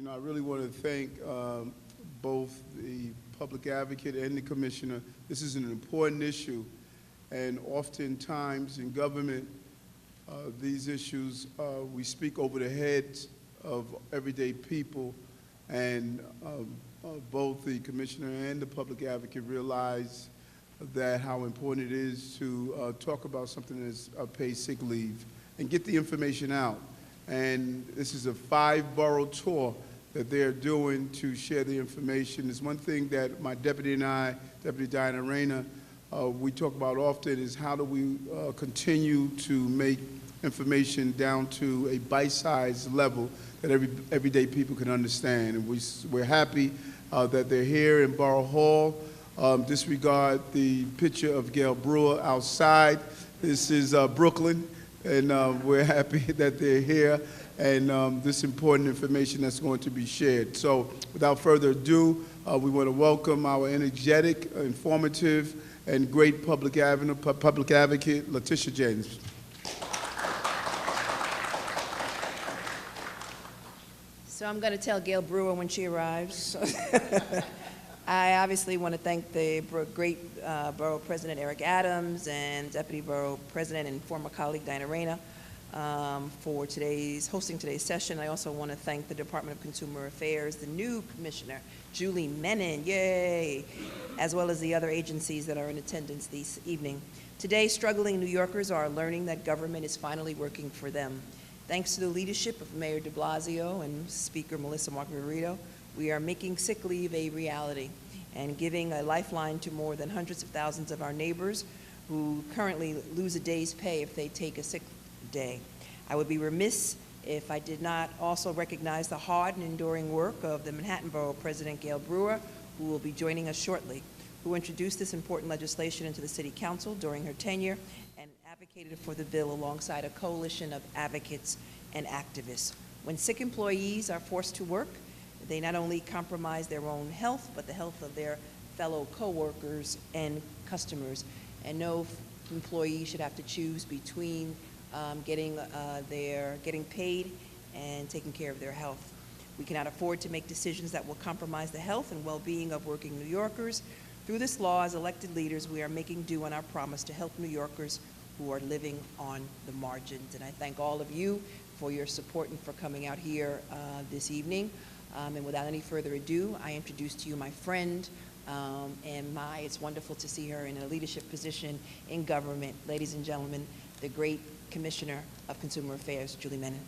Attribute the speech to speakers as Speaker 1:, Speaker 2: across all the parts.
Speaker 1: I really want to thank both the public advocate and the commissioner. This is an important issue, and oftentimes in government, these issues, we speak over the heads of everyday people, and both the commissioner and the public advocate realize that how important it is to talk about something as paid sick leave and get the information out. And this is a 5-borough tour that they're doing to share the information. There's one thing that my deputy and I, Deputy Diana Reyna, we talk about often is how do we continue to make information down to a bite-sized level that everyday people can understand. And we're happy that they're here in Borough Hall. Disregard the picture of Gale Brewer outside. This is Brooklyn, and we're happy that they're here and this important information that's going to be shared. So without further ado, we want to welcome our energetic, informative, and great public advocate, Letitia James.
Speaker 2: So I'm going to tell Gale Brewer when she arrives. I obviously want to thank the great Borough President Eric Adams and Deputy Borough President and former colleague Diana Reyna for hosting today's session. I also want to thank the Department of Consumer Affairs, the new commissioner, Julie Menon, yay, as well as the other agencies that are in attendance this evening. Today, struggling New Yorkers are learning that government is finally working for them. Thanks to the leadership of Mayor de Blasio and Speaker Melissa Mark-Viverito, we are making sick leave a reality and giving a lifeline to more than hundreds of thousands of our neighbors who currently lose a day's pay if they take a sick day. I would be remiss if I did not also recognize the hard and enduring work of the Manhattan Borough President Gale Brewer, who will be joining us shortly, who introduced this important legislation into the City Council during her tenure and advocated for the bill alongside a coalition of advocates and activists. When sick employees are forced to work, they not only compromise their own health, but the health of their fellow coworkers and customers. And no employee should have to choose between getting paid and taking care of their health. We cannot afford to make decisions that will compromise the health and well-being of working New Yorkers. Through this law, as elected leaders, we are making due on our promise to help New Yorkers who are living on the margins. And I thank all of you for your support and for coming out here this evening. And without any further ado, I introduce to you my friend, it's wonderful to see her in a leadership position in government. Ladies and gentlemen, the great Commissioner of Consumer Affairs, Julie Menon.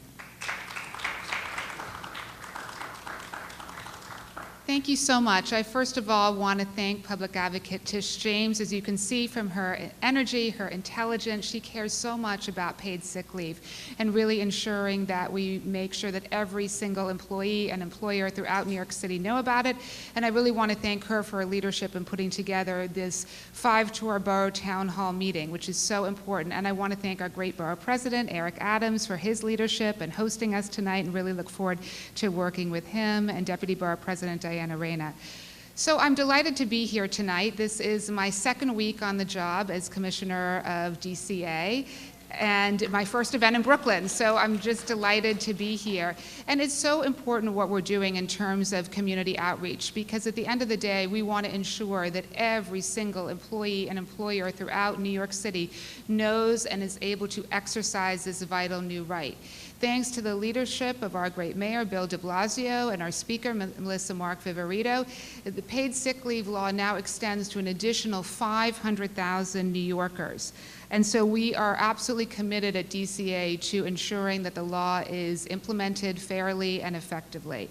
Speaker 3: Thank you so much. I first of all want to thank Public Advocate Tish James. As you can see from her energy, her intelligence, she cares so much about paid sick leave and really ensuring that we make sure that every single employee and employer throughout New York City know about it. And I really want to thank her for her leadership in putting together this 5-tour borough town hall meeting, which is so important. And I want to thank our great Borough President, Eric Adams, for his leadership and hosting us tonight, and really look forward to working with him and Deputy Borough President Diana Reyna. So I'm delighted to be here tonight. This is my second week on the job as Commissioner of DCA and my first event in Brooklyn. So I'm just delighted to be here. And it's so important what we're doing in terms of community outreach, because at the end of the day, we want to ensure that every single employee and employer throughout New York City knows and is able to exercise this vital new right. Thanks to the leadership of our great mayor, Bill de Blasio, and our speaker, Melissa Mark-Viverito, the paid sick leave law now extends to an additional 500,000 New Yorkers. And so we are absolutely committed at DCA to ensuring that the law is implemented fairly and effectively.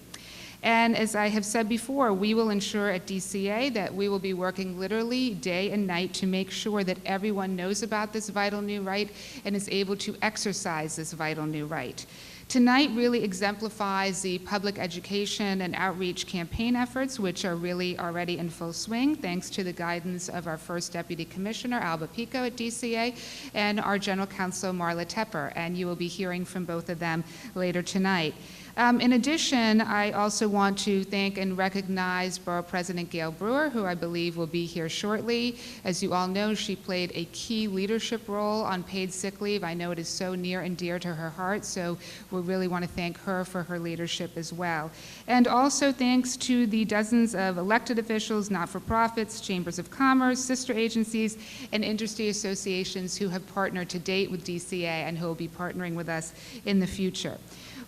Speaker 3: And as I have said before, we will ensure at DCA that we will be working literally day and night to make sure that everyone knows about this vital new right and is able to exercise this vital new right. Tonight really exemplifies the public education and outreach campaign efforts, which are really already in full swing, thanks to the guidance of our first Deputy Commissioner, Alba Pico at DCA, and our General Counsel, Marla Tepper, and you will be hearing from both of them later tonight. In addition, I also want to thank and recognize Borough President Gale Brewer, who I believe will be here shortly. As you all know, she played a key leadership role on paid sick leave. I know it is so near and dear to her heart, so we really want to thank her for her leadership as well. And also thanks to the dozens of elected officials, not-for-profits, chambers of commerce, sister agencies, and industry associations who have partnered to date with DCA and who will be partnering with us in the future.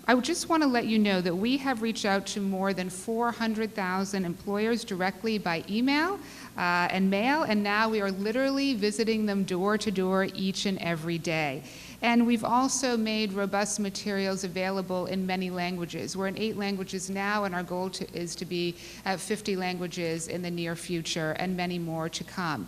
Speaker 3: I just want to let you know that we have reached out to more than 400,000 employers directly by email and mail, and now we are literally visiting them door to door each and every day. And we've also made robust materials available in many languages. We're in 8 languages now, and our goal is to be at 50 languages in the near future, and many more to come.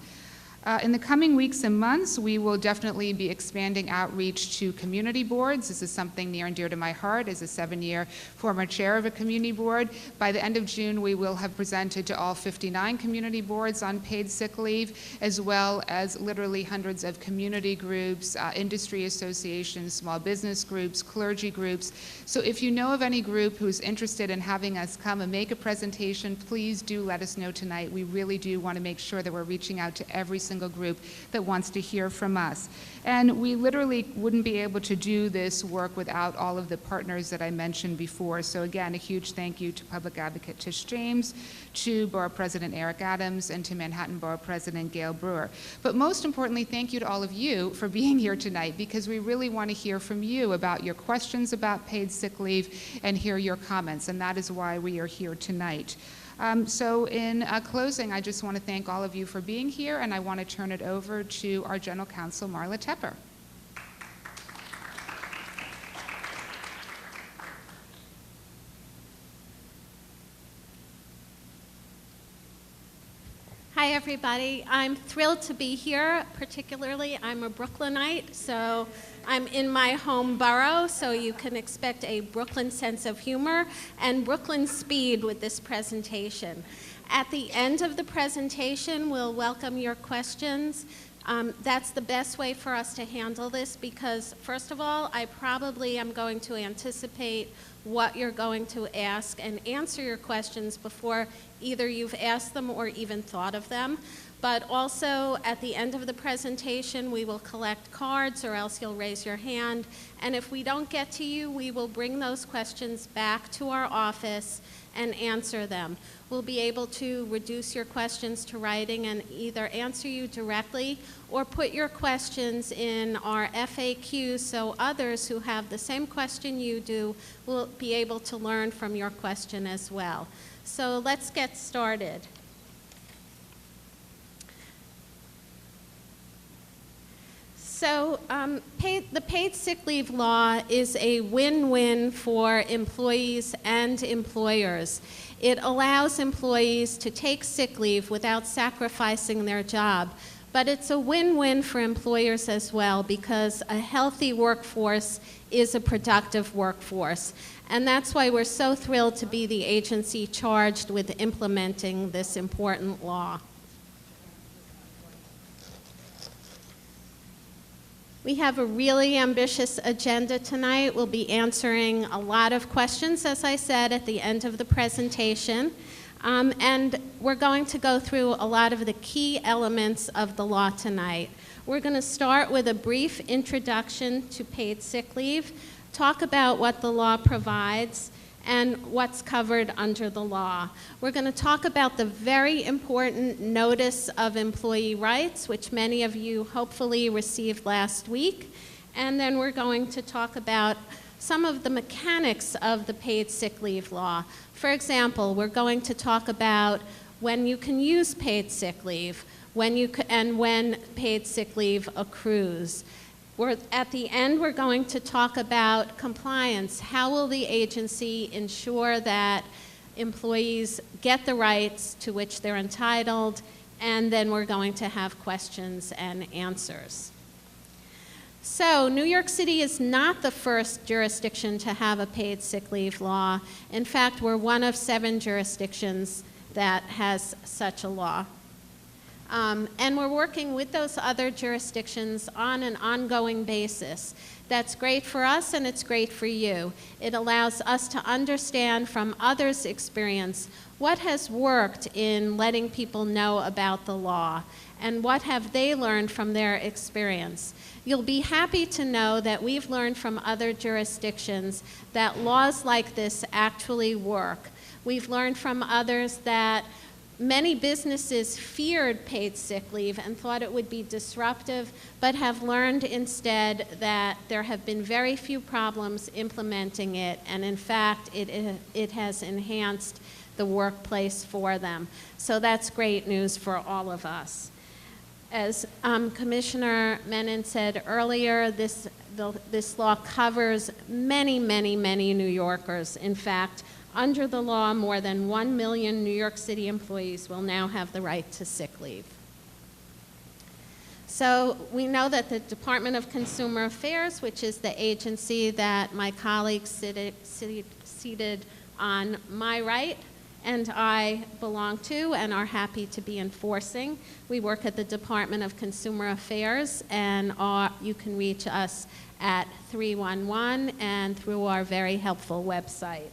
Speaker 3: In the coming weeks and months, we will definitely be expanding outreach to community boards. This is something near and dear to my heart as a 7-year former chair of a community board. By the end of June, we will have presented to all 59 community boards on paid sick leave, as well as literally hundreds of community groups, industry associations, small business groups, clergy groups. So if you know of any group who's interested in having us come and make a presentation, please do let us know tonight. We really do want to make sure that we're reaching out to every single group that wants to hear from us. And we literally wouldn't be able to do this work without all of the partners that I mentioned before. So again, a huge thank you to Public Advocate Tish James, to Borough President Eric Adams, and to Manhattan Borough President Gale Brewer. But most importantly, thank you to all of you for being here tonight, because we really want to hear from you about your questions about paid sick leave and hear your comments, and that is why we are here tonight. So in closing, I just want to thank all of you for being here, and I want to turn it over to our General Counsel, Marla Tepper.
Speaker 4: Hi, everybody. I'm thrilled to be here. Particularly, I'm a Brooklynite, so I'm in my home borough, so you can expect a Brooklyn sense of humor and Brooklyn speed with this presentation. At the end of the presentation, we'll welcome your questions. That's the best way for us to handle this because, first of all, I probably am going to anticipate what you're going to ask and answer your questions before either you've asked them or even thought of them. But also, at the end of the presentation, we will collect cards, or else you'll raise your hand. And if we don't get to you, we will bring those questions back to our office and answer them. We'll be able to reduce your questions to writing and either answer you directly or put your questions in our FAQ so others who have the same question you do will be able to learn from your question as well. So let's get started. So the paid sick leave law is a win-win for employees and employers. It allows employees to take sick leave without sacrificing their job. But it's a win-win for employers as well because a healthy workforce is a productive workforce. And that's why we're so thrilled to be the agency charged with implementing this important law. We have a really ambitious agenda tonight. We'll be answering a lot of questions, as I said, at the end of the presentation. And we're going to go through a lot of the key elements of the law tonight. We're going to start with a brief introduction to paid sick leave, talk about what the law provides, and what's covered under the law. We're going to talk about the very important notice of employee rights, which many of you hopefully received last week. And then we're going to talk about some of the mechanics of the paid sick leave law. For example, we're going to talk about when you can use paid sick leave, and when paid sick leave accrues. At the end, we're going to talk about compliance. How will the agency ensure that employees get the rights to which they're entitled? And then we're going to have questions and answers. So, New York City is not the first jurisdiction to have a paid sick leave law. In fact, we're one of 7 jurisdictions that has such a law. And we're working with those other jurisdictions on an ongoing basis. That's great for us and it's great for you. It allows us to understand from others' experience what has worked in letting people know about the law and what have they learned from their experience. You'll be happy to know that we've learned from other jurisdictions that laws like this actually work. We've learned from others that many businesses feared paid sick leave and thought it would be disruptive, but have learned instead that there have been very few problems implementing it, and in fact, it has enhanced the workplace for them. So that's great news for all of us. As Commissioner Menon said earlier, this law covers many, many, many New Yorkers. In fact, under the law, more than 1 million New York City employees will now have the right to sick leave. So we know that the Department of Consumer Affairs, which is the agency that my colleague seated on my right and I belong to and are happy to be enforcing. We work at the Department of Consumer Affairs, and you can reach us at 311 and through our very helpful website.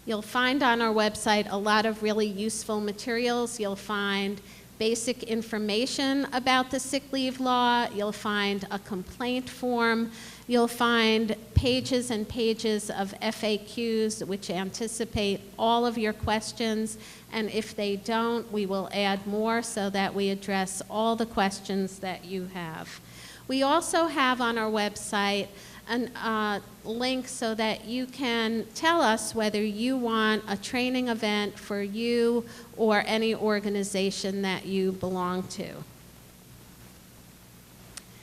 Speaker 4: You'll find on our website a lot of really useful materials. You'll find basic information about the sick leave law. You'll find a complaint form. You'll find pages and pages of FAQs which anticipate all of your questions, and if they don't, we will add more so that we address all the questions that you have. We also have on our website a link so that you can tell us whether you want a training event for you or any organization that you belong to.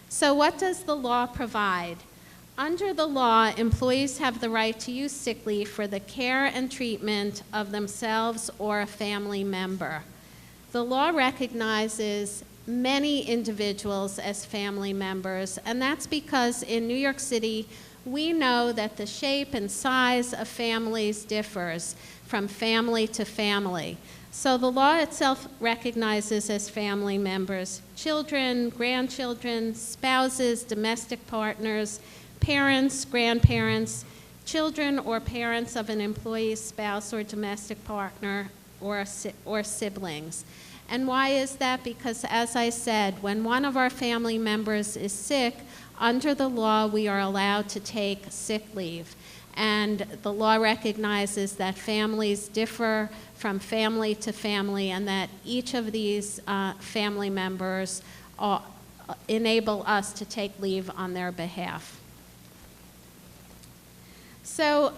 Speaker 4: So what does the law provide? Under the law, employees have the right to use sick leave for the care and treatment of themselves or a family member. The law recognizes many individuals as family members, and that's because in New York City, we know that the shape and size of families differs from family to family. So the law itself recognizes as family members children, grandchildren, spouses, domestic partners, parents, grandparents, children or parents of an employee's spouse or domestic partner or siblings. And why is that? Because, as I said, when one of our family members is sick, under the law, we are allowed to take sick leave. And the law recognizes that families differ from family to family, and that each of these family members enable us to take leave on their behalf. So,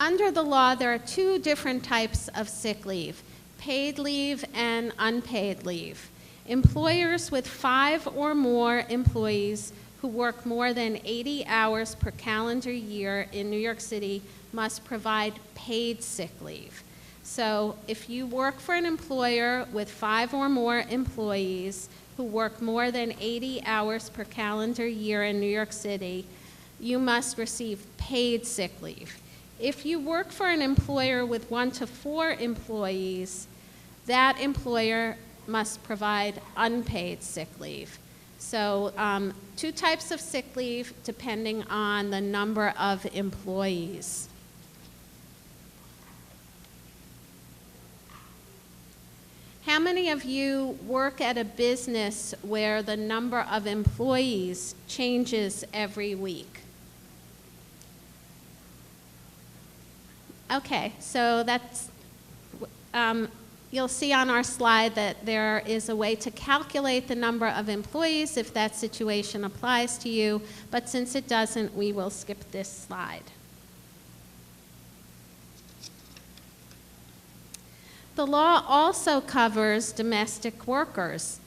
Speaker 4: under the law, there are two different types of sick leave: paid leave and unpaid leave. Employers with 5 or more employees who work more than 80 hours per calendar year in New York City must provide paid sick leave. So if you work for an employer with 5 or more employees who work more than 80 hours per calendar year in New York City, you must receive paid sick leave. If you work for an employer with 1 to 4 employees, that employer must provide unpaid sick leave. So 2 types of sick leave depending on the number of employees. How many of you work at a business where the number of employees changes every week? Okay, so that's, you'll see on our slide that there is a way to calculate the number of employees if that situation applies to you, but since it doesn't, we will skip this slide. The law also covers domestic workers.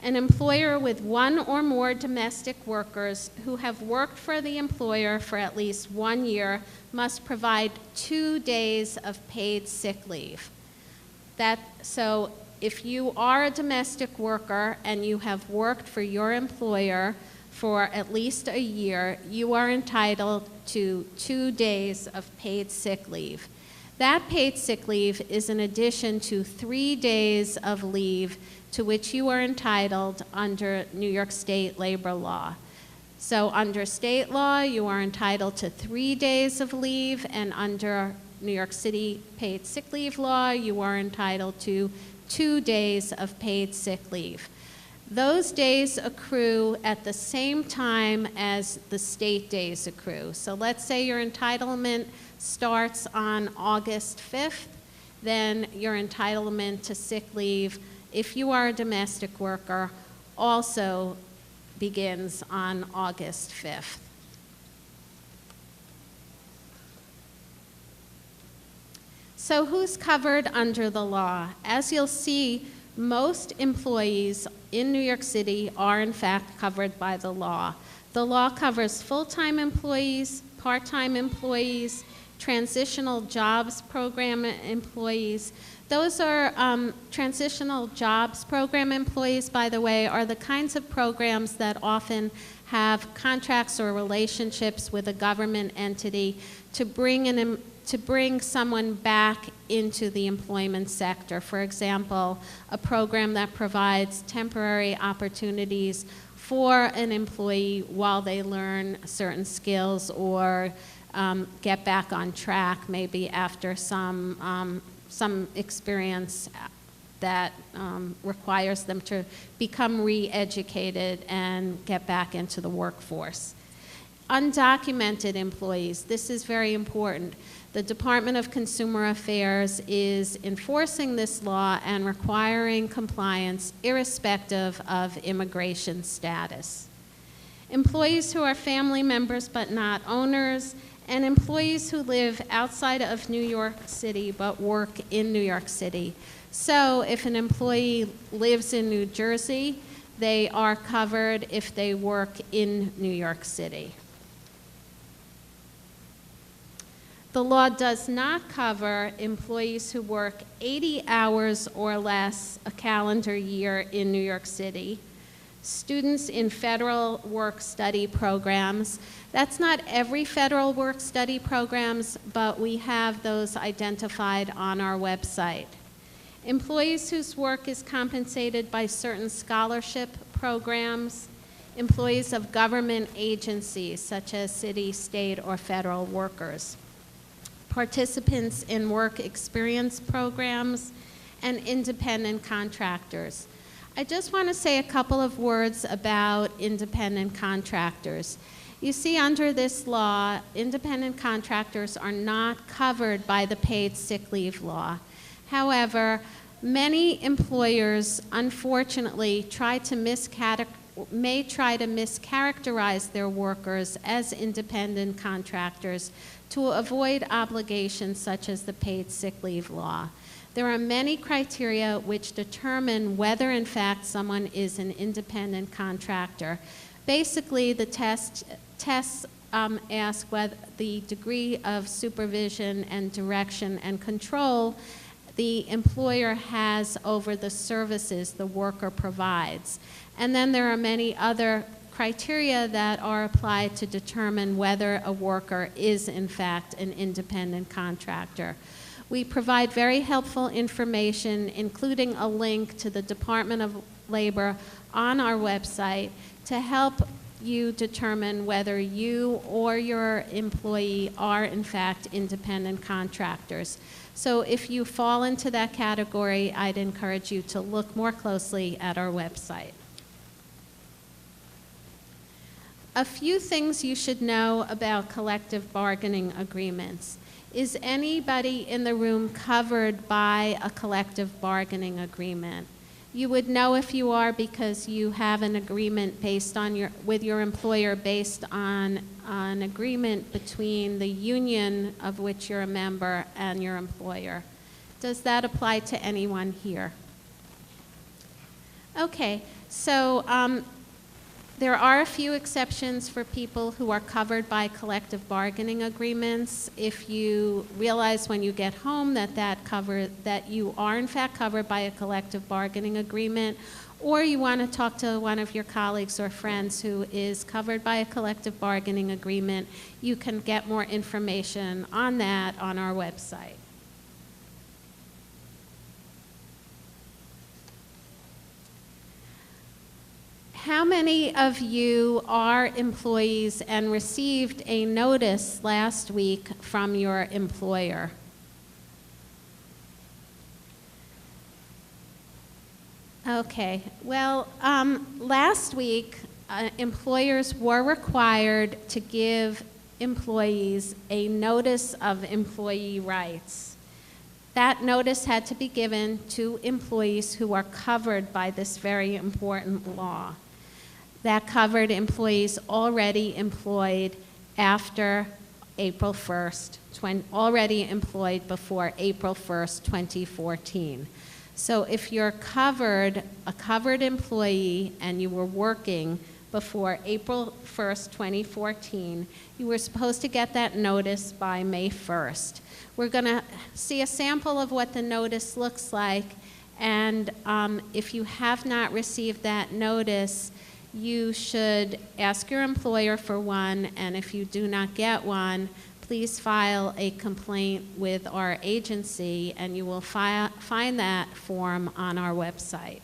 Speaker 4: An employer with 1 or more domestic workers who have worked for the employer for at least 1 year must provide 2 days of paid sick leave. So if you are a domestic worker and you have worked for your employer for at least a year, you are entitled to 2 days of paid sick leave. That paid sick leave is in addition to 3 days of leave to which you are entitled under New York State labor law. So under state law, you are entitled to 3 days of leave, and under New York City paid sick leave law, you are entitled to 2 days of paid sick leave. Those days accrue at the same time as the state days accrue. So let's say your entitlement starts on August 5th, then your entitlement to sick leave, if you are a domestic worker, also begins on August 5th. So who's covered under the law? As you'll see, most employees in New York City are in fact covered by the law. The law covers full-time employees, part-time employees, transitional jobs program employees. Those are transitional jobs program employees, by the way, are the kinds of programs that often have contracts or relationships with a government entity to bring someone back into the employment sector. For example, a program that provides temporary opportunities for an employee while they learn certain skills or get back on track, maybe after some experience that requires them to become re-educated and get back into the workforce. Undocumented employees, this is very important. The Department of Consumer Affairs is enforcing this law and requiring compliance irrespective of immigration status. Employees who are family members but not owners, and employees who live outside of New York City but work in New York City. So if an employee lives in New Jersey, they are covered if they work in New York City. The law does not cover employees who work 80 hours or less a calendar year in New York City, students in federal work-study programs. That's not every federal work-study programs, but we have those identified on our website. Employees whose work is compensated by certain scholarship programs, employees of government agencies such as city, state, or federal workers, participants in work experience programs, and independent contractors. I just want to say a couple of words about independent contractors. You see, under this law, independent contractors are not covered by the paid sick leave law. However, many employers, unfortunately, may try to mischaracterize their workers as independent contractors to avoid obligations such as the paid sick leave law. There are many criteria which determine whether, in fact, someone is an independent contractor. Basically, the tests ask whether the degree of supervision and direction and control the employer has over the services the worker provides. And then there are many other criteria that are applied to determine whether a worker is, in fact, an independent contractor. We provide very helpful information, including a link to the Department of Labor on our website to help you determine whether you or your employee are, in fact, independent contractors. So if you fall into that category, I'd encourage you to look more closely at our website. A few things you should know about collective bargaining agreements. Is anybody in the room covered by a collective bargaining agreement? You would know if you are because you have an agreement based on with your employer based on an agreement between the union of which you're a member and your employer. Does that apply to anyone here? Okay, so there are a few exceptions for people who are covered by collective bargaining agreements. If you realize when you get home that you are in fact covered by a collective bargaining agreement, or you want to talk to one of your colleagues or friends who is covered by a collective bargaining agreement, you can get more information on that on our website. How many of you are employees and received a notice last week from your employer? Okay, well, last week, employers were required to give employees a notice of employee rights. That notice had to be given to employees who are covered by this very important law. That covered employees already employed after April 1st, already employed before April 1st, 2014. So if you're a covered employee, and you were working before April 1st, 2014, you were supposed to get that notice by May 1st. We're going to see a sample of what the notice looks like, and if you have not received that notice, you should ask your employer for one, and if you do not get one, please file a complaint with our agency, and you will find that form on our website.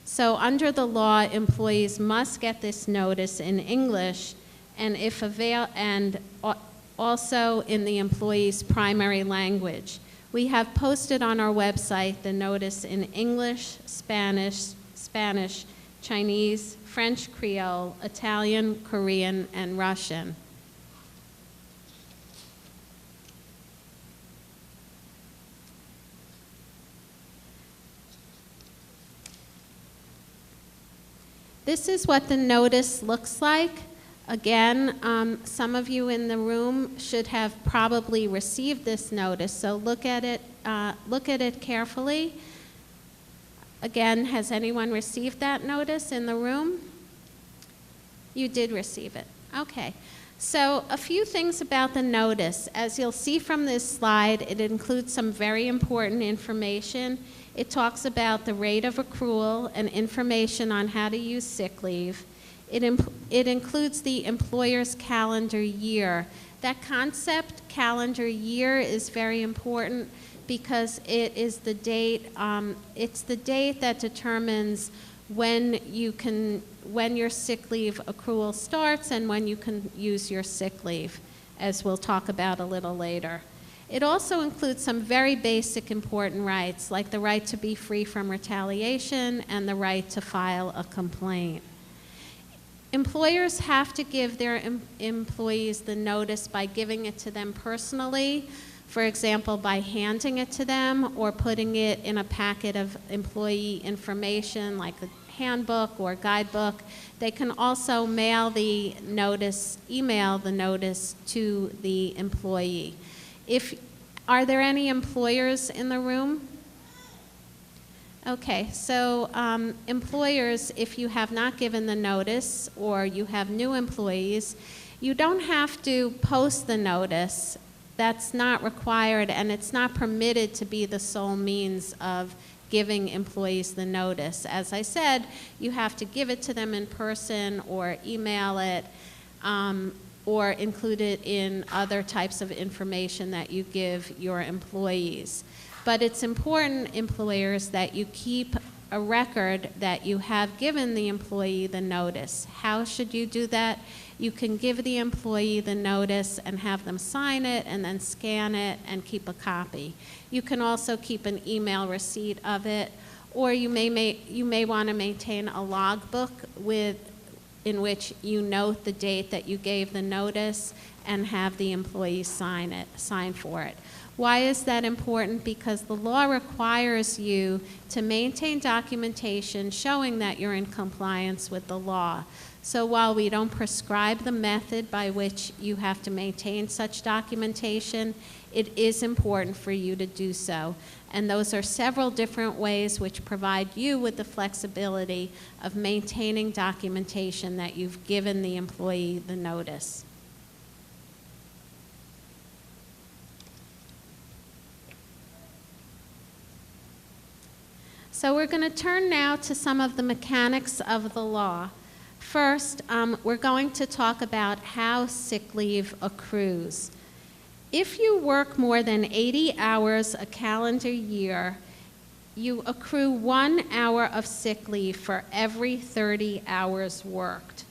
Speaker 4: So under the law, employees must get this notice in English, and also in the employee's primary language. We have posted on our website the notice in English, Spanish, Chinese, French Creole, Italian, Korean, and Russian. This is what the notice looks like. Again, some of you in the room should have probably received this notice, so look at it carefully. Again, has anyone received that notice in the room? You did receive it. Okay. So a few things about the notice. As you'll see from this slide, it includes some very important information. It talks about the rate of accrual and information on how to use sick leave. It includes the employer's calendar year. That concept, calendar year, is very important because it is the date, it's the date that determines when your sick leave accrual starts and when you can use your sick leave, as we'll talk about a little later. It also includes some very basic important rights, like the right to be free from retaliation and the right to file a complaint. Employers have to give their employees the notice by giving it to them personally, for example, by handing it to them or putting it in a packet of employee information like a handbook or guidebook. They can also email the notice to the employee. Are there any employers in the room? Okay, so employers, if you have not given the notice or you have new employees, you don't have to post the notice. That's not required, and it's not permitted to be the sole means of giving employees the notice. As I said, you have to give it to them in person or email it, or include it in other types of information that you give your employees. But it's important, employers, that you keep a record that you have given the employee the notice. How should you do that? You can give the employee the notice and have them sign it and then scan it and keep a copy. You can also keep an email receipt of it, or you may want to maintain a logbook in which you note the date that you gave the notice and have the employee sign for it. Why is that important? Because the law requires you to maintain documentation showing that you're in compliance with the law. So while we don't prescribe the method by which you have to maintain such documentation, it is important for you to do so. And those are several different ways which provide you with the flexibility of maintaining documentation that you've given the employee the notice. So we're going to turn now to some of the mechanics of the law. First, we're going to talk about how sick leave accrues. If you work more than 80 hours a calendar year, you accrue 1 hour of sick leave for every 30 hours worked.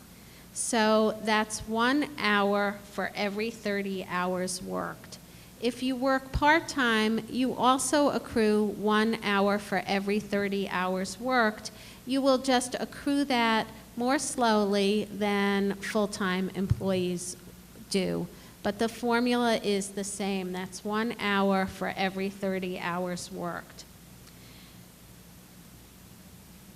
Speaker 4: So that's 1 hour for every 30 hours worked. If you work part-time, you also accrue 1 hour for every 30 hours worked. You will just accrue that more slowly than full-time employees do. But the formula is the same. That's 1 hour for every 30 hours worked.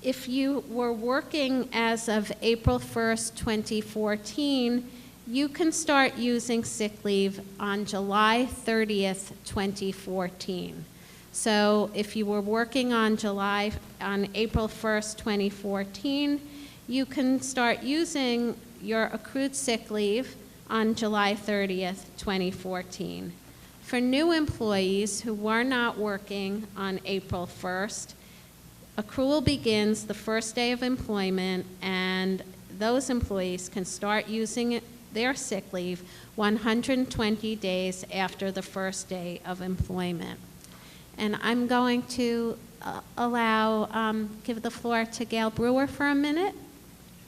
Speaker 4: If you were working as of April 1st, 2014, you can start using sick leave on July 30th, 2014. So if you were working on April 1st, 2014, you can start using your accrued sick leave on July 30th, 2014. For new employees who were not working on April 1st, accrual begins the first day of employment, and those employees can start using their sick leave 120 days after the first day of employment. And I'm going to give the floor to Gale Brewer for a minute.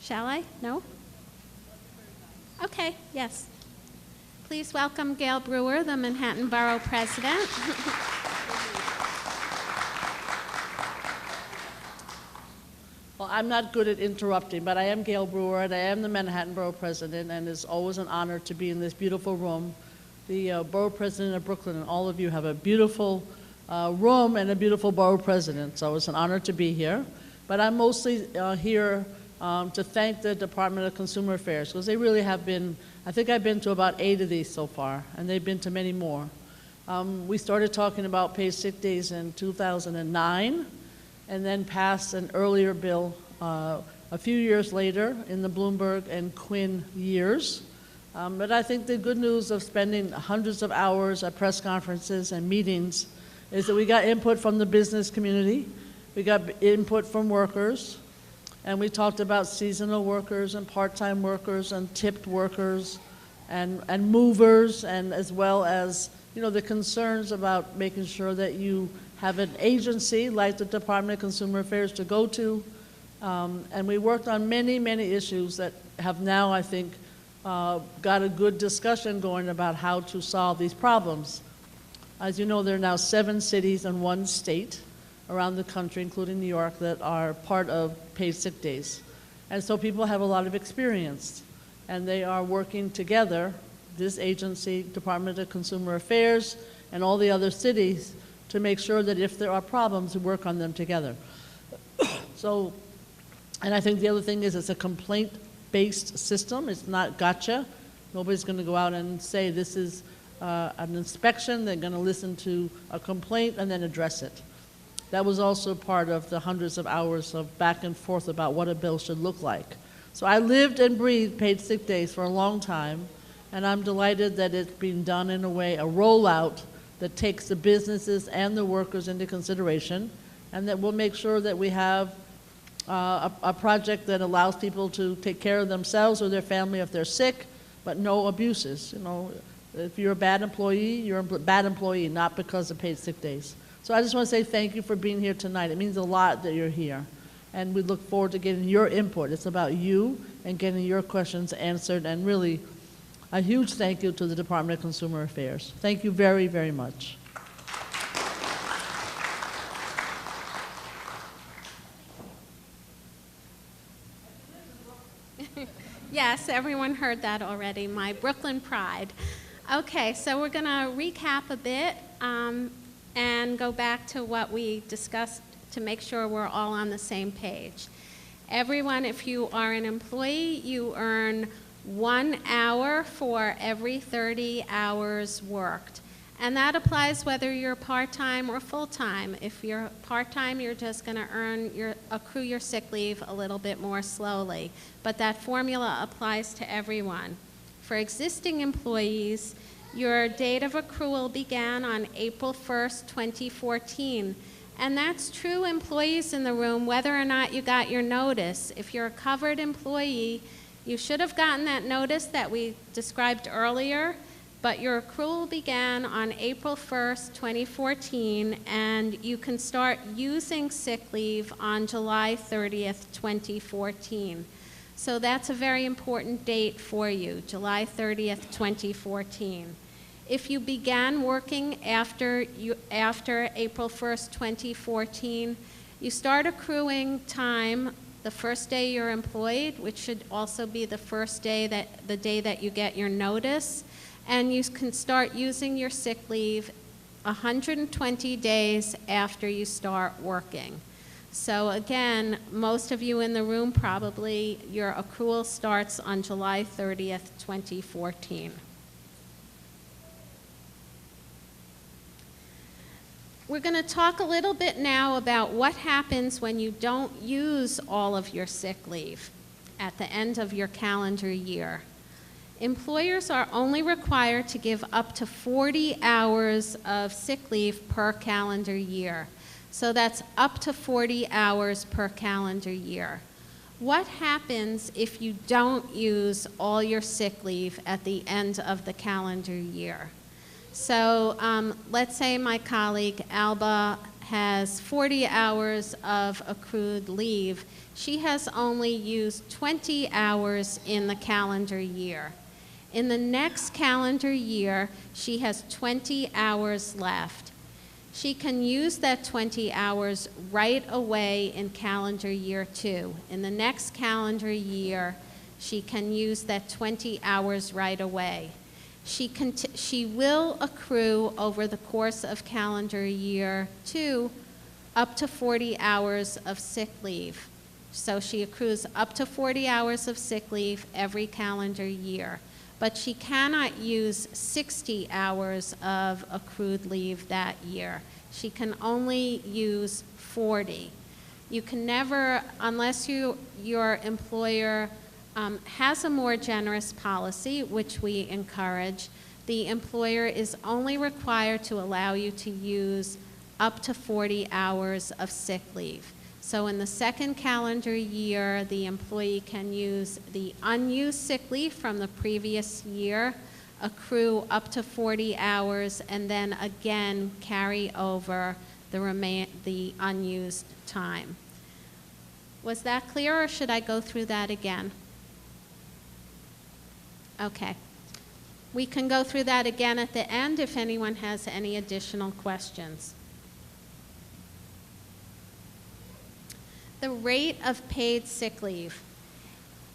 Speaker 4: Shall I? No? Okay, yes. Please welcome Gale Brewer, the Manhattan Borough President.
Speaker 5: Well, I'm not good at interrupting, but I am Gale Brewer, and I am the Manhattan Borough President, and it's always an honor to be in this beautiful room. The Borough President of Brooklyn, and all of you have a beautiful room and a beautiful Borough President, so it's an honor to be here. But I'm mostly here to thank the Department of Consumer Affairs, because they really have been, I think I've been to about 8 of these so far, and they've been to many more. We started talking about paid sick days in 2009, and then passed an earlier bill a few years later in the Bloomberg and Quinn years. But I think the good news of spending hundreds of hours at press conferences and meetings is that we got input from the business community, we got input from workers, and we talked about seasonal workers and part-time workers and tipped workers and movers, and as well as, you know, the concerns about making sure that you have an agency like the Department of Consumer Affairs to go to. And we worked on many, many issues that have now, I think, got a good discussion going about how to solve these problems. As you know, there are now 7 cities and 1 state around the country, including New York, that are part of paid sick days. And so people have a lot of experience, and they are working together, this agency, Department of Consumer Affairs, and all the other cities, to make sure that if there are problems, we work on them together. So, and I think the other thing is it's a complaint-based system. It's not gotcha. Nobody's going to go out and say this is an inspection. They're going to listen to a complaint and then address it. That was also part of the hundreds of hours of back and forth about what a bill should look like. So I lived and breathed paid sick days for a long time, and I'm delighted that it's being done in a way, a rollout that takes the businesses and the workers into consideration, and that will make sure that we have a project that allows people to take care of themselves or their family if they're sick, but no abuses. You know, if you're a bad employee, you're a bad employee, not because of paid sick days. So I just want to say thank you for being here tonight. It means a lot that you're here, and we look forward to getting your input. It's about you and getting your questions answered, and really a huge thank you to the Department of Consumer Affairs. Thank you very, very much.
Speaker 4: Yes, everyone heard that already, my Brooklyn pride. Okay, so we're going to recap a bit and go back to what we discussed to make sure we're all on the same page. Everyone, if you are an employee, you earn 1 hour for every 30 hours worked. And that applies whether you're part-time or full-time. If you're part-time, you're just going to accrue your sick leave a little bit more slowly. But that formula applies to everyone. For existing employees, your date of accrual began on April 1st, 2014. And that's true employees in the room, whether or not you got your notice. If you're a covered employee, you should have gotten that notice that we described earlier but your accrual began on April 1st, 2014, and you can start using sick leave on July 30th, 2014. So that's a very important date for you, July 30th, 2014. If you began working after April 1st, 2014, you start accruing time the first day you're employed, which should also be the day that you get your notice, and you can start using your sick leave 120 days after you start working. So again, most of you in the room probably, your accrual starts on July 30th, 2014. We're going to talk a little bit now about what happens when you don't use all of your sick leave at the end of your calendar year. Employers are only required to give up to 40 hours of sick leave per calendar year. So that's up to 40 hours per calendar year. What happens if you don't use all your sick leave at the end of the calendar year? So let's say my colleague Alba has 40 hours of accrued leave. She has only used 20 hours in the calendar year. In the next calendar year, she has 20 hours left. She can use that 20 hours right away in calendar year 2. In the next calendar year, she can use that 20 hours right away. She will accrue over the course of calendar year 2 up to 40 hours of sick leave. So she accrues up to 40 hours of sick leave every calendar year. But she cannot use 60 hours of accrued leave that year. She can only use 40. You can never, unless your employer has a more generous policy, which we encourage, the employer is only required to allow you to use up to 40 hours of sick leave. So in the second calendar year, the employee can use the unused sick leave from the previous year, accrue up to 40 hours, and then again carry over the unused time. Was that clear, or should I go through that again? Okay. We can go through that again at the end if anyone has any additional questions. The rate of paid sick leave.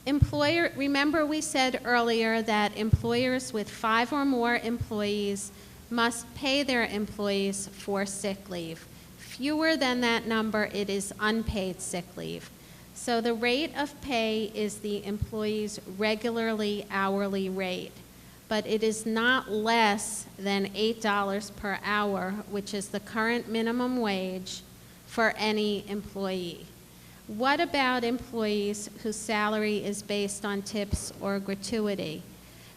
Speaker 4: Remember we said earlier that employers with 5 or more employees must pay their employees for sick leave. Fewer than that number, it is unpaid sick leave. So the rate of pay is the employee's regularly hourly rate, but it is not less than $8 per hour, which is the current minimum wage for any employee. What about employees whose salary is based on tips or gratuity?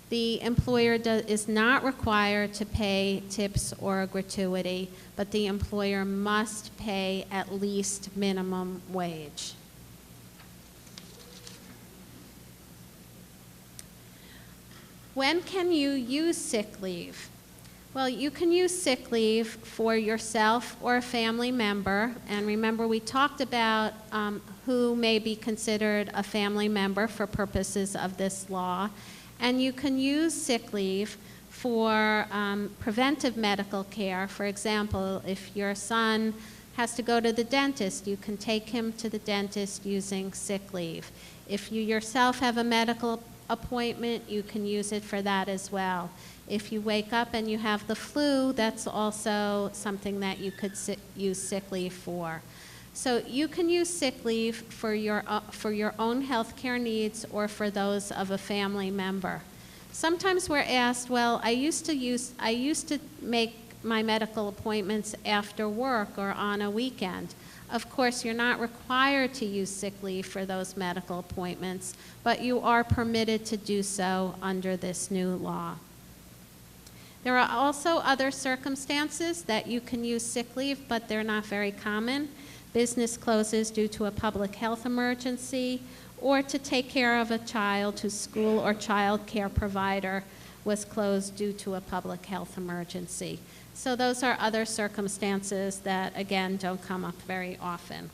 Speaker 4: The employer is not required to pay tips or gratuity, but the employer must pay at least minimum wage. When can you use sick leave? Well, you can use sick leave for yourself or a family member. And remember, we talked about who may be considered a family member for purposes of this law. And you can use sick leave for preventive medical care. For example, if your son has to go to the dentist, you can take him to the dentist using sick leave. If you yourself have a medical appointment, you can use it for that as well. If you wake up and you have the flu, that's also something that you could use sick leave for. So you can use sick leave for your own health care needs or for those of a family member. Sometimes we're asked, well, I used to make my medical appointments after work or on a weekend. Of course, you're not required to use sick leave for those medical appointments, but you are permitted to do so under this new law. There are also other circumstances that you can use sick leave, but they're not very common. Business closes due to a public health emergency, or to take care of a child whose school or child care provider was closed due to a public health emergency. So those are other circumstances that, again, don't come up very often.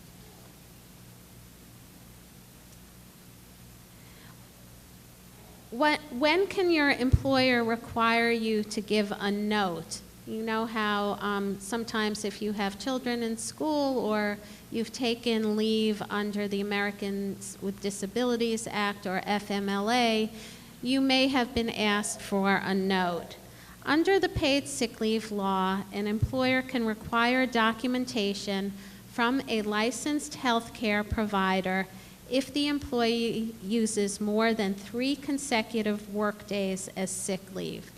Speaker 4: When can your employer require you to give a note? You know how sometimes if you have children in school or you've taken leave under the Americans with Disabilities Act or FMLA, you may have been asked for a note. Under the paid sick leave law, an employer can require documentation from a licensed healthcare provider if the employee uses more than 3 consecutive work days as sick leave.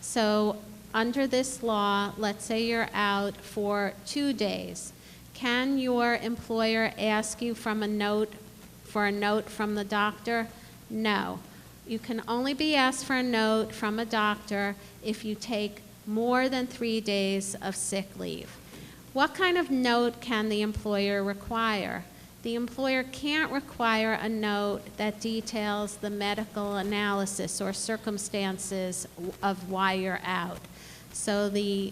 Speaker 4: So under this law, let's say you're out for 2 days. Can your employer ask you for a note from the doctor? No. You can only be asked for a note from a doctor if you take more than 3 days of sick leave. What kind of note can the employer require? The employer can't require a note that details the medical analysis or circumstances of why you're out. So the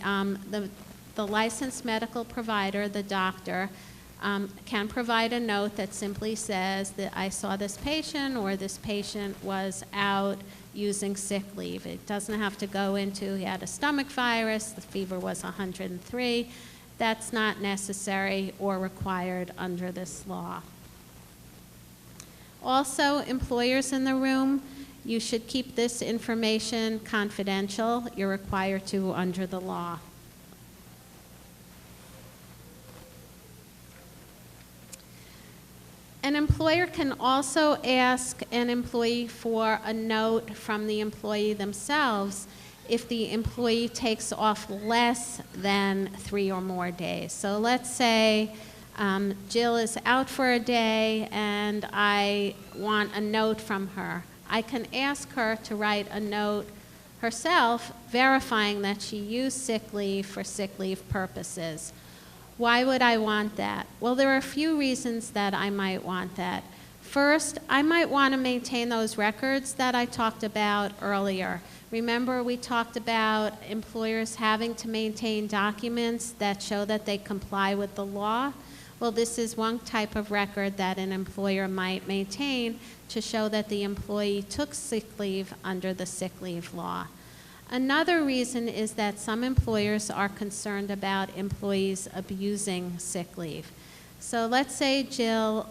Speaker 4: licensed medical provider, the doctor, can provide a note that simply says that I saw this patient or this patient was out using sick leave. It doesn't have to go into he had a stomach virus, the fever was 103. That's not necessary or required under this law. Also, employers in the room, you should keep this information confidential. You're required to under the law. An employer can also ask an employee for a note from the employee themselves if the employee takes off less than 3 or more days. So let's say Jill is out for a day and I want a note from her. I can ask her to write a note herself verifying that she used sick leave for sick leave purposes. Why would I want that? Well, there are a few reasons that I might want that. First, I might want to maintain those records that I talked about earlier. Remember, we talked about employers having to maintain documents that show that they comply with the law. Well, this is one type of record that an employer might maintain to show that the employee took sick leave under the sick leave law. Another reason is that some employers are concerned about employees abusing sick leave. So let's say Jill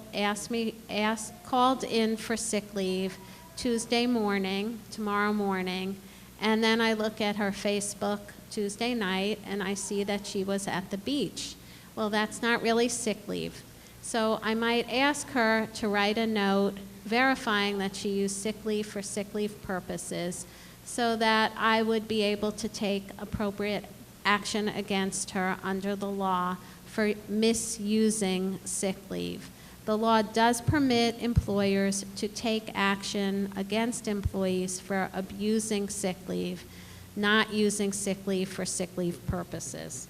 Speaker 4: called in for sick leave Tuesday morning, tomorrow morning, and then I look at her Facebook Tuesday night and I see that she was at the beach. Well, that's not really sick leave. So I might ask her to write a note verifying that she used sick leave for sick leave purposes so that I would be able to take appropriate action against her under the law for misusing sick leave. The law does permit employers to take action against employees for abusing sick leave, not using sick leave for sick leave purposes.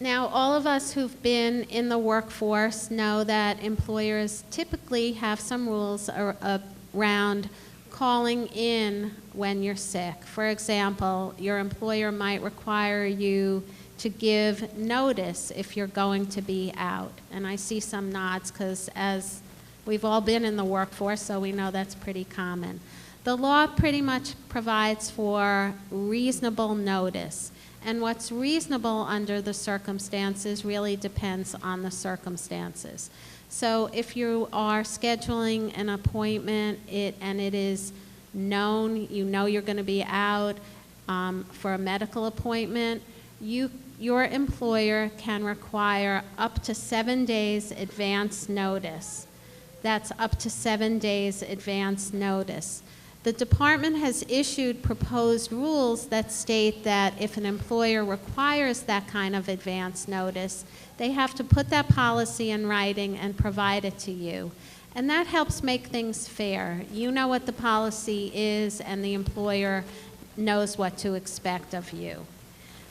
Speaker 4: Now, all of us who've been in the workforce know that employers typically have some rules around calling in when you're sick. For example, your employer might require you to give notice if you're going to be out. And I see some nods because as we've all been in the workforce, so we know that's pretty common. The law pretty much provides for reasonable notice. And what's reasonable under the circumstances really depends on the circumstances. So if you are scheduling an appointment and it is known, you know you're going to be out for a medical appointment, your employer can require up to 7 days advance notice. That's up to 7 days advance notice. The department has issued proposed rules that state that if an employer requires that kind of advance notice, they have to put that policy in writing and provide it to you. And that helps make things fair. You know what the policy is, and the employer knows what to expect of you.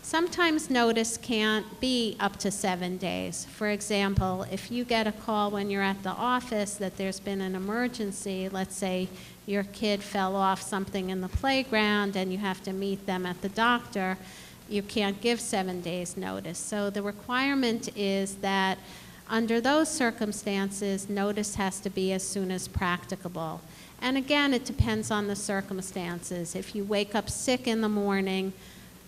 Speaker 4: Sometimes notice can't be up to 7 days. For example, if you get a call when you're at the office that there's been an emergency, let's say your kid fell off something in the playground and you have to meet them at the doctor, you can't give 7 days notice. So the requirement is that under those circumstances, notice has to be as soon as practicable. And again, it depends on the circumstances. If you wake up sick in the morning,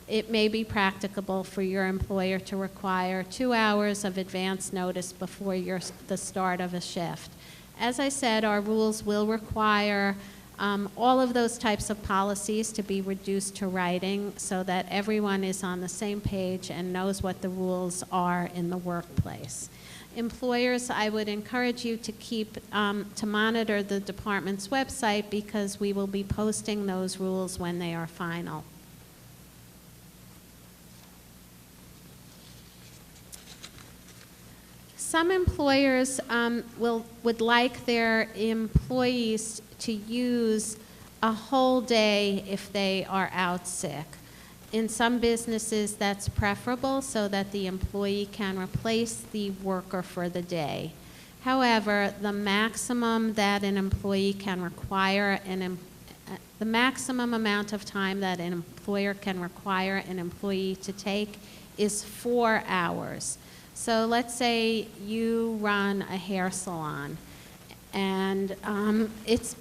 Speaker 4: it may be practicable for your employer to require 2 hours of advance notice before the start of a shift. As I said, our rules will require all of those types of policies to be reduced to writing so that everyone is on the same page and knows what the rules are in the workplace. Employers, I would encourage you to monitor the department's website because we will be posting those rules when they are final. Some employers would like their employees to use a whole day if they are out sick. In some businesses, that's preferable so that the employee can replace the worker for the day. However, the maximum that an employee can require, the maximum amount of time that an employer can require an employee to take is 4 hours. So let's say you run a hair salon, and it's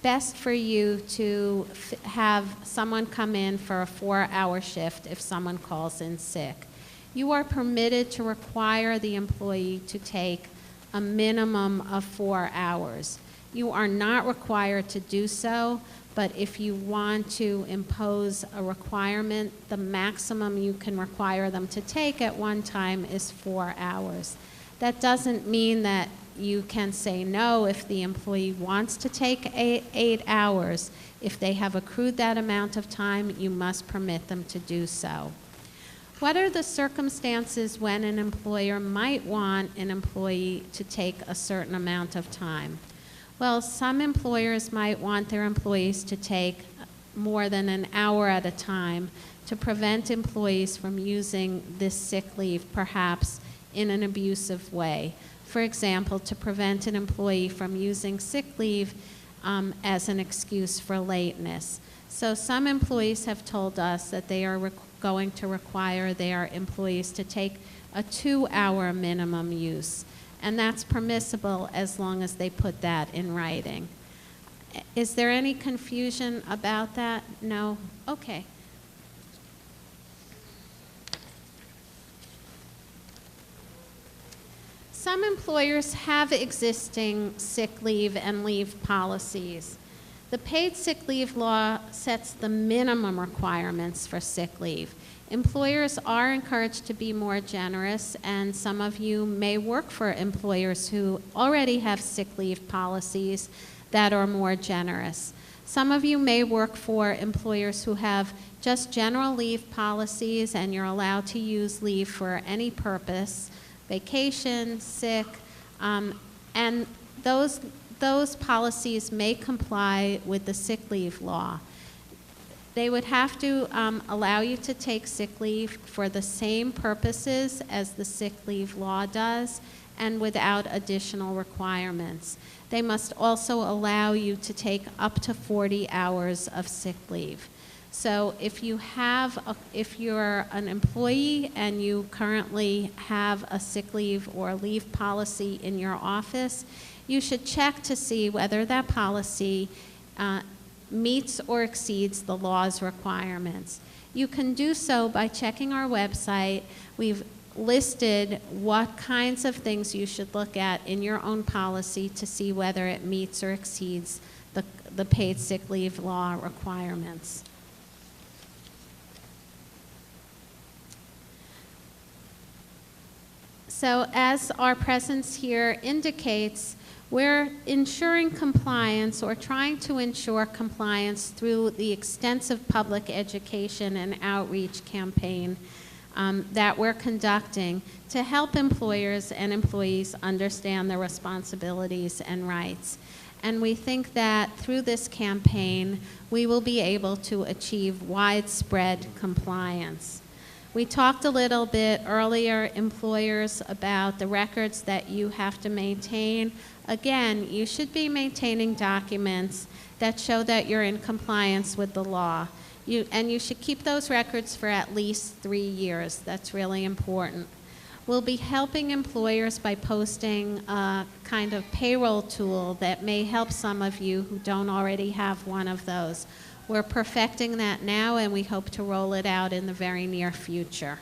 Speaker 4: best for you to have someone come in for a 4-hour shift if someone calls in sick. You are permitted to require the employee to take a minimum of 4 hours. You are not required to do so, but if you want to impose a requirement, the maximum you can require them to take at one time is 4 hours. That doesn't mean that you can say no if the employee wants to take 8 hours. If they have accrued that amount of time, you must permit them to do so. What are the circumstances when an employer might want an employee to take a certain amount of time? Well, some employers might want their employees to take more than an hour at a time to prevent employees from using this sick leave, perhaps in an abusive way. For example, to prevent an employee from using sick leave as an excuse for lateness. So some employees have told us that they are going to require their employees to take a 2-hour minimum use. And that's permissible as long as they put that in writing. Is there any confusion about that? No? Okay. Some employers have existing sick leave and leave policies. The paid sick leave law sets the minimum requirements for sick leave. Employers are encouraged to be more generous, and some of you may work for employers who already have sick leave policies that are more generous. Some of you may work for employers who have just general leave policies and you're allowed to use leave for any purpose, vacation, sick, and those policies may comply with the sick leave law. They would have to allow you to take sick leave for the same purposes as the sick leave law does and without additional requirements. They must also allow you to take up to 40 hours of sick leave. So if you're an employee and you currently have a sick leave or leave policy in your office, you should check to see whether that policy meets or exceeds the law's requirements. You can do so by checking our website. We've listed what kinds of things you should look at in your own policy to see whether it meets or exceeds the paid sick leave law requirements. So as our presence here indicates, we're ensuring compliance or trying to ensure compliance through the extensive public education and outreach campaign that we're conducting to help employers and employees understand their responsibilities and rights. And we think that through this campaign, we will be able to achieve widespread compliance. We talked a little bit earlier, employers, about the records that you have to maintain. Again, you should be maintaining documents that show that you're in compliance with the law. And you should keep those records for at least 3 years. That's really important. We'll be helping employers by posting a kind of payroll tool that may help some of you who don't already have one of those. We're perfecting that now, and we hope to roll it out in the very near future.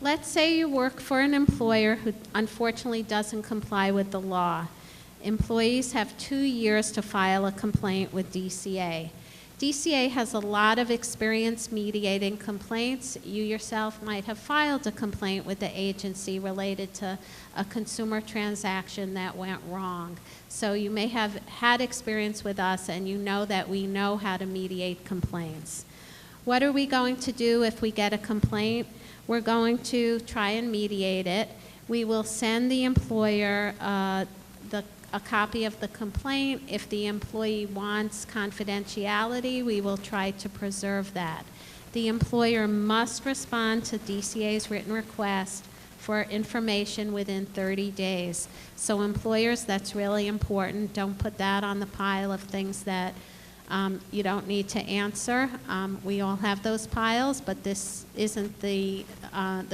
Speaker 4: Let's say you work for an employer who unfortunately doesn't comply with the law. Employees have 2 years to file a complaint with DCA. DCA has a lot of experience mediating complaints. You yourself might have filed a complaint with the agency related to a consumer transaction that went wrong. So you may have had experience with us, and you know that we know how to mediate complaints. What are we going to do if we get a complaint? We're going to try and mediate it. We will send the employer a copy of the complaint. If the employee wants confidentiality, we will try to preserve that. The employer must respond to DCA's written request for information within 30 days. So employers, that's really important. Don't put that on the pile of things that you don't need to answer. We all have those piles, but this isn't the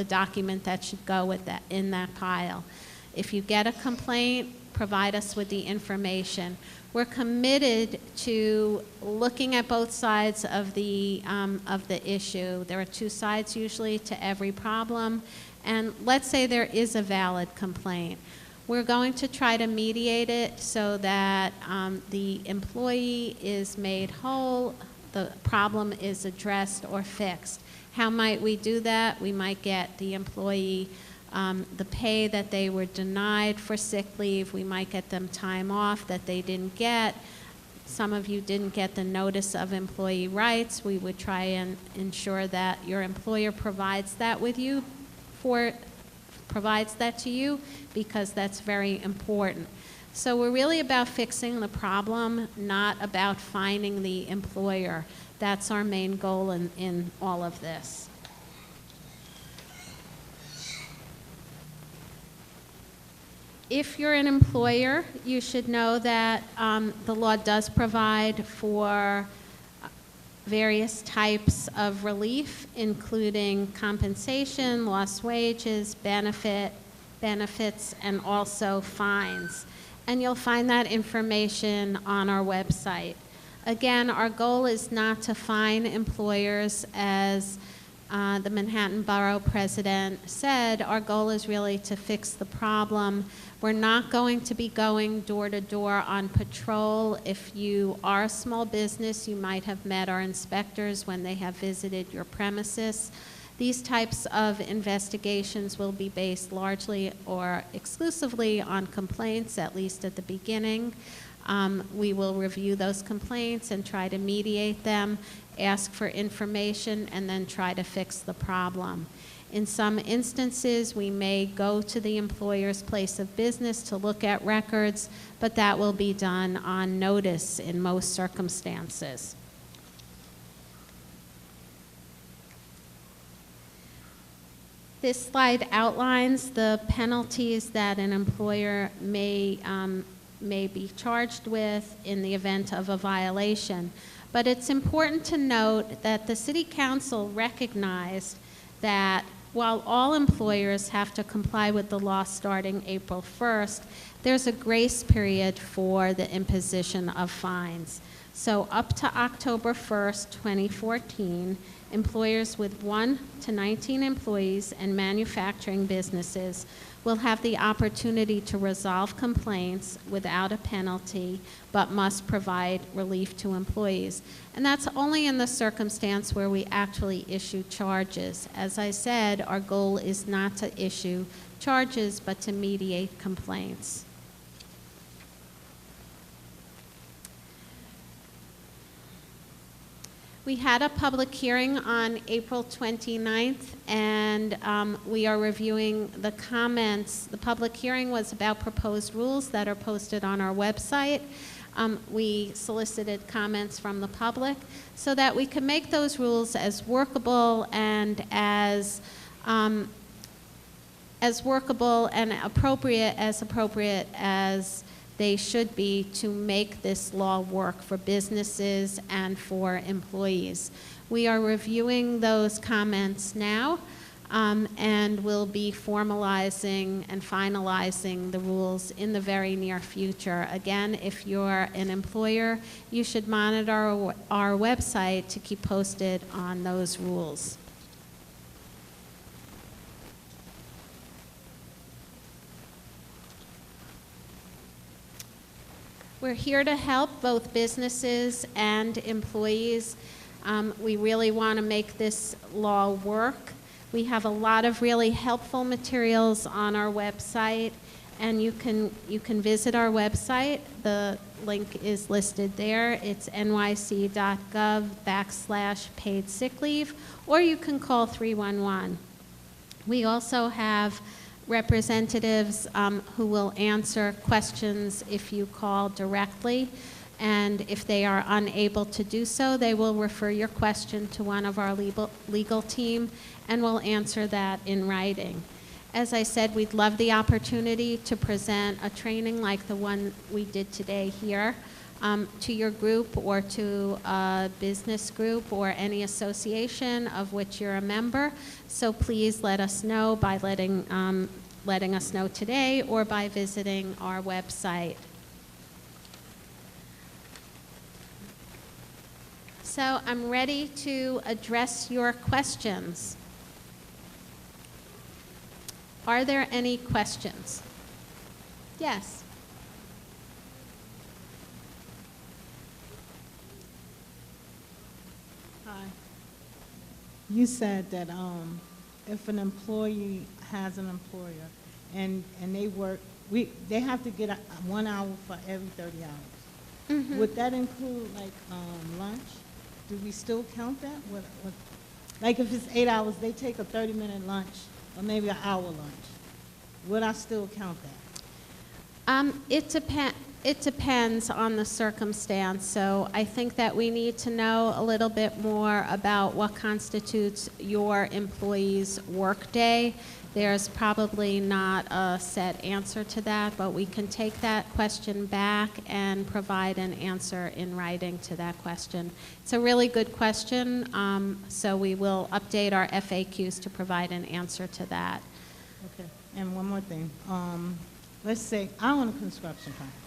Speaker 4: document that should go with that, in that pile. If you get a complaint, provide us with the information. We're committed to looking at both sides of the issue. There are 2 sides usually to every problem, and let's say there is a valid complaint. We're going to try to mediate it so that the employee is made whole, the problem is addressed or fixed. How might we do that? We might get the employee the pay that they were denied for sick leave. We might get them time off that they didn't get. Some of you didn't get the notice of employee rights. We would try and ensure that your employer provides that with you, provides that to you, because that's very important. So we're really about fixing the problem, not about fining the employer. That's our main goal in all of this. If you're an employer, you should know that the law does provide for various types of relief, including compensation, lost wages, benefits, and also fines. And you'll find that information on our website. Again, our goal is not to fine employers, as the Manhattan Borough President said. Our goal is really to fix the problem. We're not going to be going door to door on patrol. If you are a small business, you might have met our inspectors when they have visited your premises. These types of investigations will be based largely or exclusively on complaints, at least at the beginning. We will review those complaints and try to mediate them, ask for information, and then try to fix the problem. In some instances, we may go to the employer's place of business to look at records, but that will be done on notice in most circumstances. This slide outlines the penalties that an employer may be charged with in the event of a violation. But it's important to note that the City Council recognized that while all employers have to comply with the law starting April 1st, there's a grace period for the imposition of fines. So up to October 1st, 2014, employers with 1 to 19 employees and manufacturing businesses will have the opportunity to resolve complaints without a penalty, but must provide relief to employees. And that's only in the circumstance where we actually issue charges. As I said, our goal is not to issue charges, but to mediate complaints. We had a public hearing on April 29th, and we are reviewing the comments. The public hearing was about proposed rules that are posted on our website. We solicited comments from the public so that we could make those rules as workable and as workable and appropriate as they should be to make this law work for businesses and for employees. We are reviewing those comments now, and we'll be formalizing and finalizing the rules in the very near future. Again, if you're an employer, you should monitor our website to keep posted on those rules. We're here to help both businesses and employees. We really want to make this law work. We have a lot of really helpful materials on our website, and you can visit our website. The link is listed there. It's nyc.gov/paid sick leave, or you can call 311. We also have representatives who will answer questions if you call directly, and if they are unable to do so, they will refer your question to one of our legal team, and we'll answer that in writing. As I said, we'd love the opportunity to present a training like the one we did today here to your group or to a business group or any association of which you're a member. So please let us know by letting us know today or by visiting our website. So I'm ready to address your questions. Are there any questions? Yes.
Speaker 6: Hi. You said that if an employee has an employer and they work, they have to get 1 hour for every 30 hours.
Speaker 4: Mm-hmm.
Speaker 6: Would that include like lunch? Do we still count that? What, like if it's 8 hours, they take a 30-minute lunch or maybe an hour lunch. Would I still count that?
Speaker 4: It depends on the circumstance. So I think that we need to know a little bit more about what constitutes your employee's workday. There's probably not a set answer to that, but we can take that question back and provide an answer in writing to that question. It's a really good question, so we will update our FAQs to provide an answer to that.
Speaker 6: Okay. And one more thing. Let's say I own a construction company.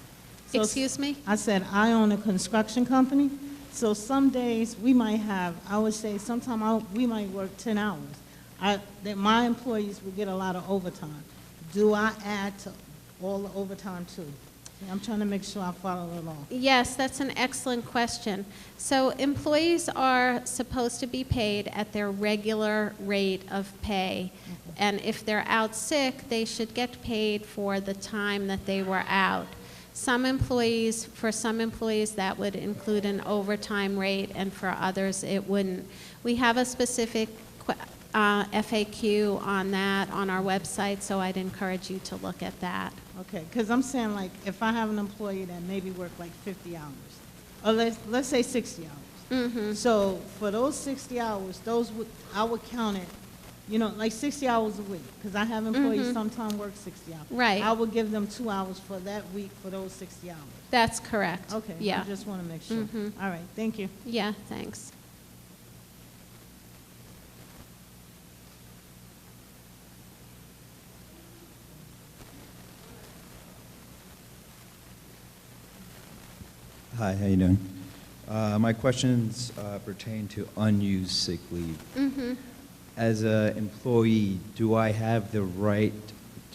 Speaker 6: So
Speaker 4: Excuse me?
Speaker 6: I said I own a construction company. So some days we might have, I would say sometime we might work 10 hours. That my employees will get a lot of overtime. Do I add to all the overtime too? I'm trying to make sure I follow along.
Speaker 4: Yes, that's an excellent question. So employees are supposed to be paid at their regular rate of pay.
Speaker 6: Okay.
Speaker 4: And if they're out sick, they should get paid for the time that they were out. For some employees, that would include an overtime rate, and for others, it wouldn't. We have a specific FAQ on that on our website, so I'd encourage you to look at that.
Speaker 6: Okay, because I'm saying like if I have an employee that maybe work like 50 hours, or let's say 60 hours.
Speaker 4: Mm-hmm.
Speaker 6: So for those 60 hours, I would count it, like 60 hours a week, because I have employees
Speaker 4: Mm-hmm.
Speaker 6: sometimes work 60 hours.
Speaker 4: Right.
Speaker 6: I would give them 2 hours for that week for those 60 hours.
Speaker 4: That's correct.
Speaker 6: Okay.
Speaker 4: Yeah.
Speaker 6: I just want to make sure.
Speaker 4: Mhm.
Speaker 6: All right. Thank you.
Speaker 4: Yeah, thanks.
Speaker 7: Hi, how you doing? My questions pertain to unused sick leave.
Speaker 4: Mm-hmm.
Speaker 7: As an employee, do I have the right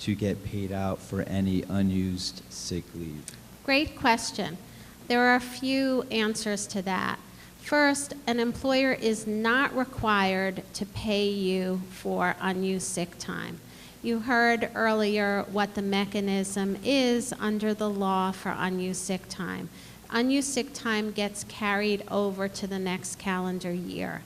Speaker 7: to get paid out for any unused sick leave?
Speaker 4: Great question. There are a few answers to that. First, an employer is not required to pay you for unused sick time. You heard earlier what the mechanism is under the law for unused sick time. Unused sick time gets carried over to the next calendar year.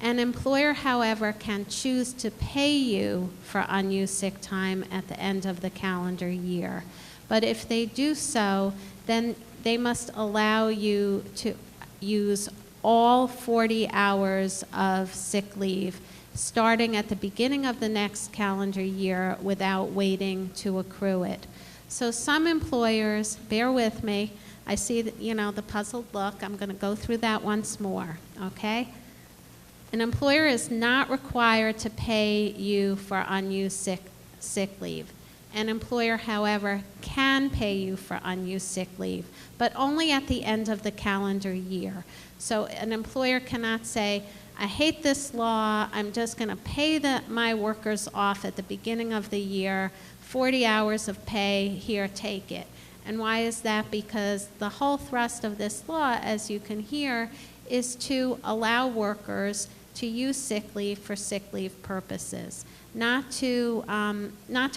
Speaker 4: An employer, however, can choose to pay you for unused sick time at the end of the calendar year. But if they do so, then they must allow you to use all 40 hours of sick leave starting at the beginning of the next calendar year without waiting to accrue it. So some employers, bear with me, I see that, the puzzled look. I'm going to go through that once more, okay? An employer is not required to pay you for unused sick leave. An employer, however, can pay you for unused sick leave, but only at the end of the calendar year. So an employer cannot say, I hate this law, I'm just going to pay my workers off at the beginning of the year, 40 hours of pay, here, take it. And why is that? Because the whole thrust of this law, as you can hear, is to allow workers to use sick leave for sick leave purposes, not to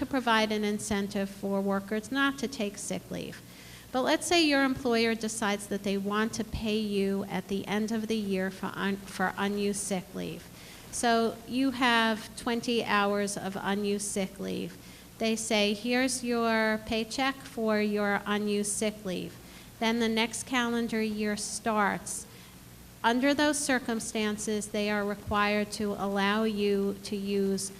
Speaker 4: provide an incentive for workers not to take sick leave. But let's say your employer decides that they want to pay you at the end of the year for unused sick leave. So you have 20 hours of unused sick leave. They say, here's your paycheck for your unused sick leave. Then the next calendar year starts. Under those circumstances, they are required to allow you to use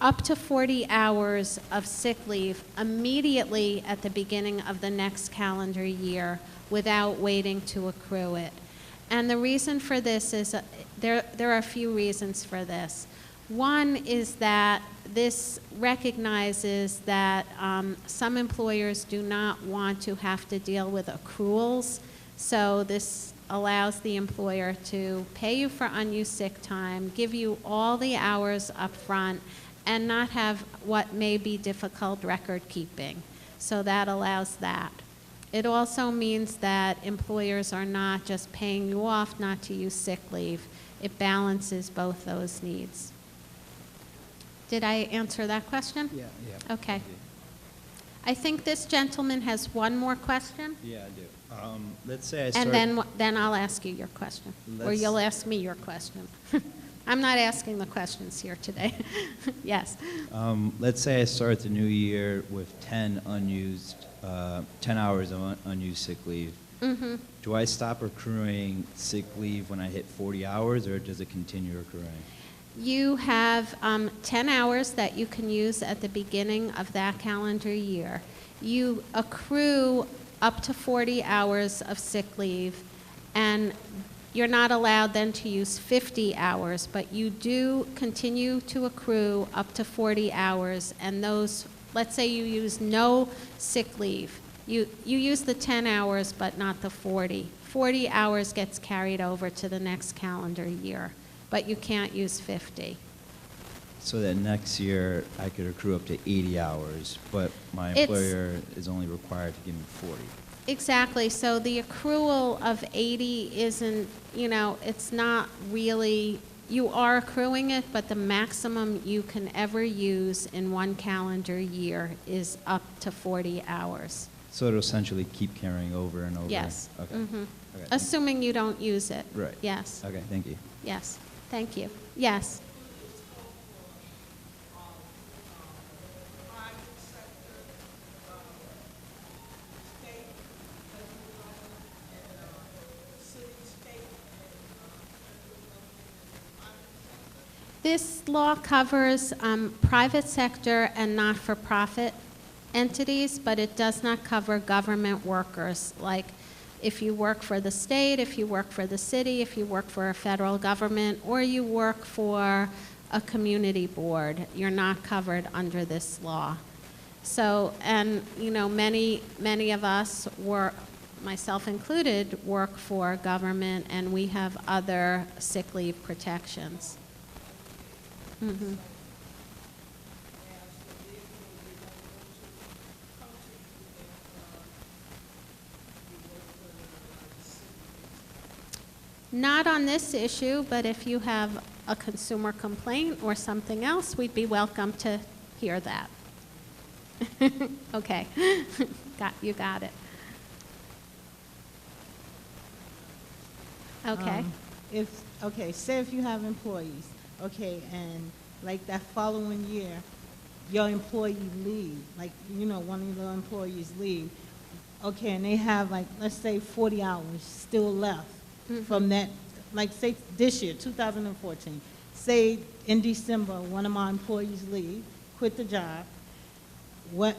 Speaker 4: up to 40 hours of sick leave immediately at the beginning of the next calendar year without waiting to accrue it. And the reason for this is, there are a few reasons for this. One is that this recognizes that some employers do not want to have to deal with accruals, so this allows the employer to pay you for unused sick time, give you all the hours up front, and not have what may be difficult record keeping. So that allows that. It also means that employers are not just paying you off not to use sick leave. It balances both those needs. Did I answer that question?
Speaker 7: Yeah.
Speaker 4: Okay. I think this gentleman has one more question.
Speaker 7: Yeah, I do. Let's say I start...
Speaker 4: And then I'll ask you your question, or you'll ask me your question. I'm not asking the questions here today. Yes.
Speaker 7: Let's say I start the new year with 10 hours of unused sick leave.
Speaker 4: Mm-hmm.
Speaker 7: Do I stop accruing sick leave when I hit 40 hours, or does it continue accruing?
Speaker 4: You have 10 hours that you can use at the beginning of that calendar year. You accrue up to 40 hours of sick leave, and you're not allowed then to use 50 hours, but you do continue to accrue up to 40 hours, and those, let's say you use no sick leave. You use the 10 hours, but not the 40. 40 hours gets carried over to the next calendar year, but you can't use 50.
Speaker 7: So that next year I could accrue up to 80 hours, but my employer is only required to give me 40.
Speaker 4: Exactly. So the accrual of 80 isn't, it's not really, you are accruing it, but the maximum you can ever use in one calendar year is up to 40 hours.
Speaker 7: So it'll essentially keep carrying over and over?
Speaker 4: Yes.
Speaker 7: Okay.
Speaker 4: Mm-hmm.
Speaker 7: Okay.
Speaker 4: Assuming you don't use it.
Speaker 7: Right.
Speaker 4: Yes.
Speaker 7: Okay, thank you.
Speaker 4: Yes. Thank you. Yes. This law covers private sector and not-for-profit entities, but it does not cover government workers. Like if you work for the state, if you work for the city, if you work for a federal government, or you work for a community board, you're not covered under this law. So, and many of us work, myself included, work for government, and we have other sick leave protections. Mm-hmm. Not on this issue, but if you have a consumer complaint or something else, we'd be welcome to hear that. Okay, you got it. Okay.
Speaker 6: Say if you have employees, and like that following year, your employee leave, one of your employees leave, okay, and they have like, let's say 40 hours still left from that, like say this year, 2014. Say in December, one of my employees leave, quit the job. Would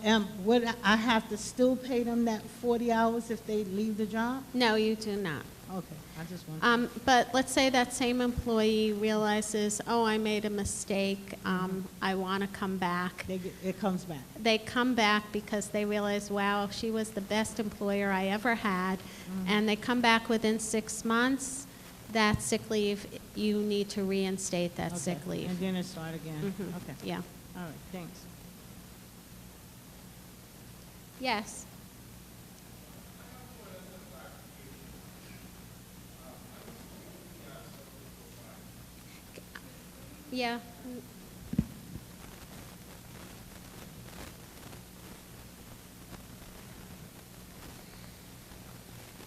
Speaker 6: I have to still pay them that 40 hours if they leave the job?
Speaker 4: No, you do not.
Speaker 6: Okay, I just want
Speaker 4: But let's say that same employee realizes, oh, I made a mistake, I want to come back.
Speaker 6: it comes back.
Speaker 4: They come back because they realize, wow, she was the best employer I ever had, and they come back within 6 months. That sick leave, you need to reinstate that sick
Speaker 6: Okay,
Speaker 4: leave.
Speaker 6: and then it start again.
Speaker 4: Mhm,
Speaker 6: Okay,
Speaker 4: Yeah.
Speaker 6: all right, thanks.
Speaker 4: Yes. Yeah.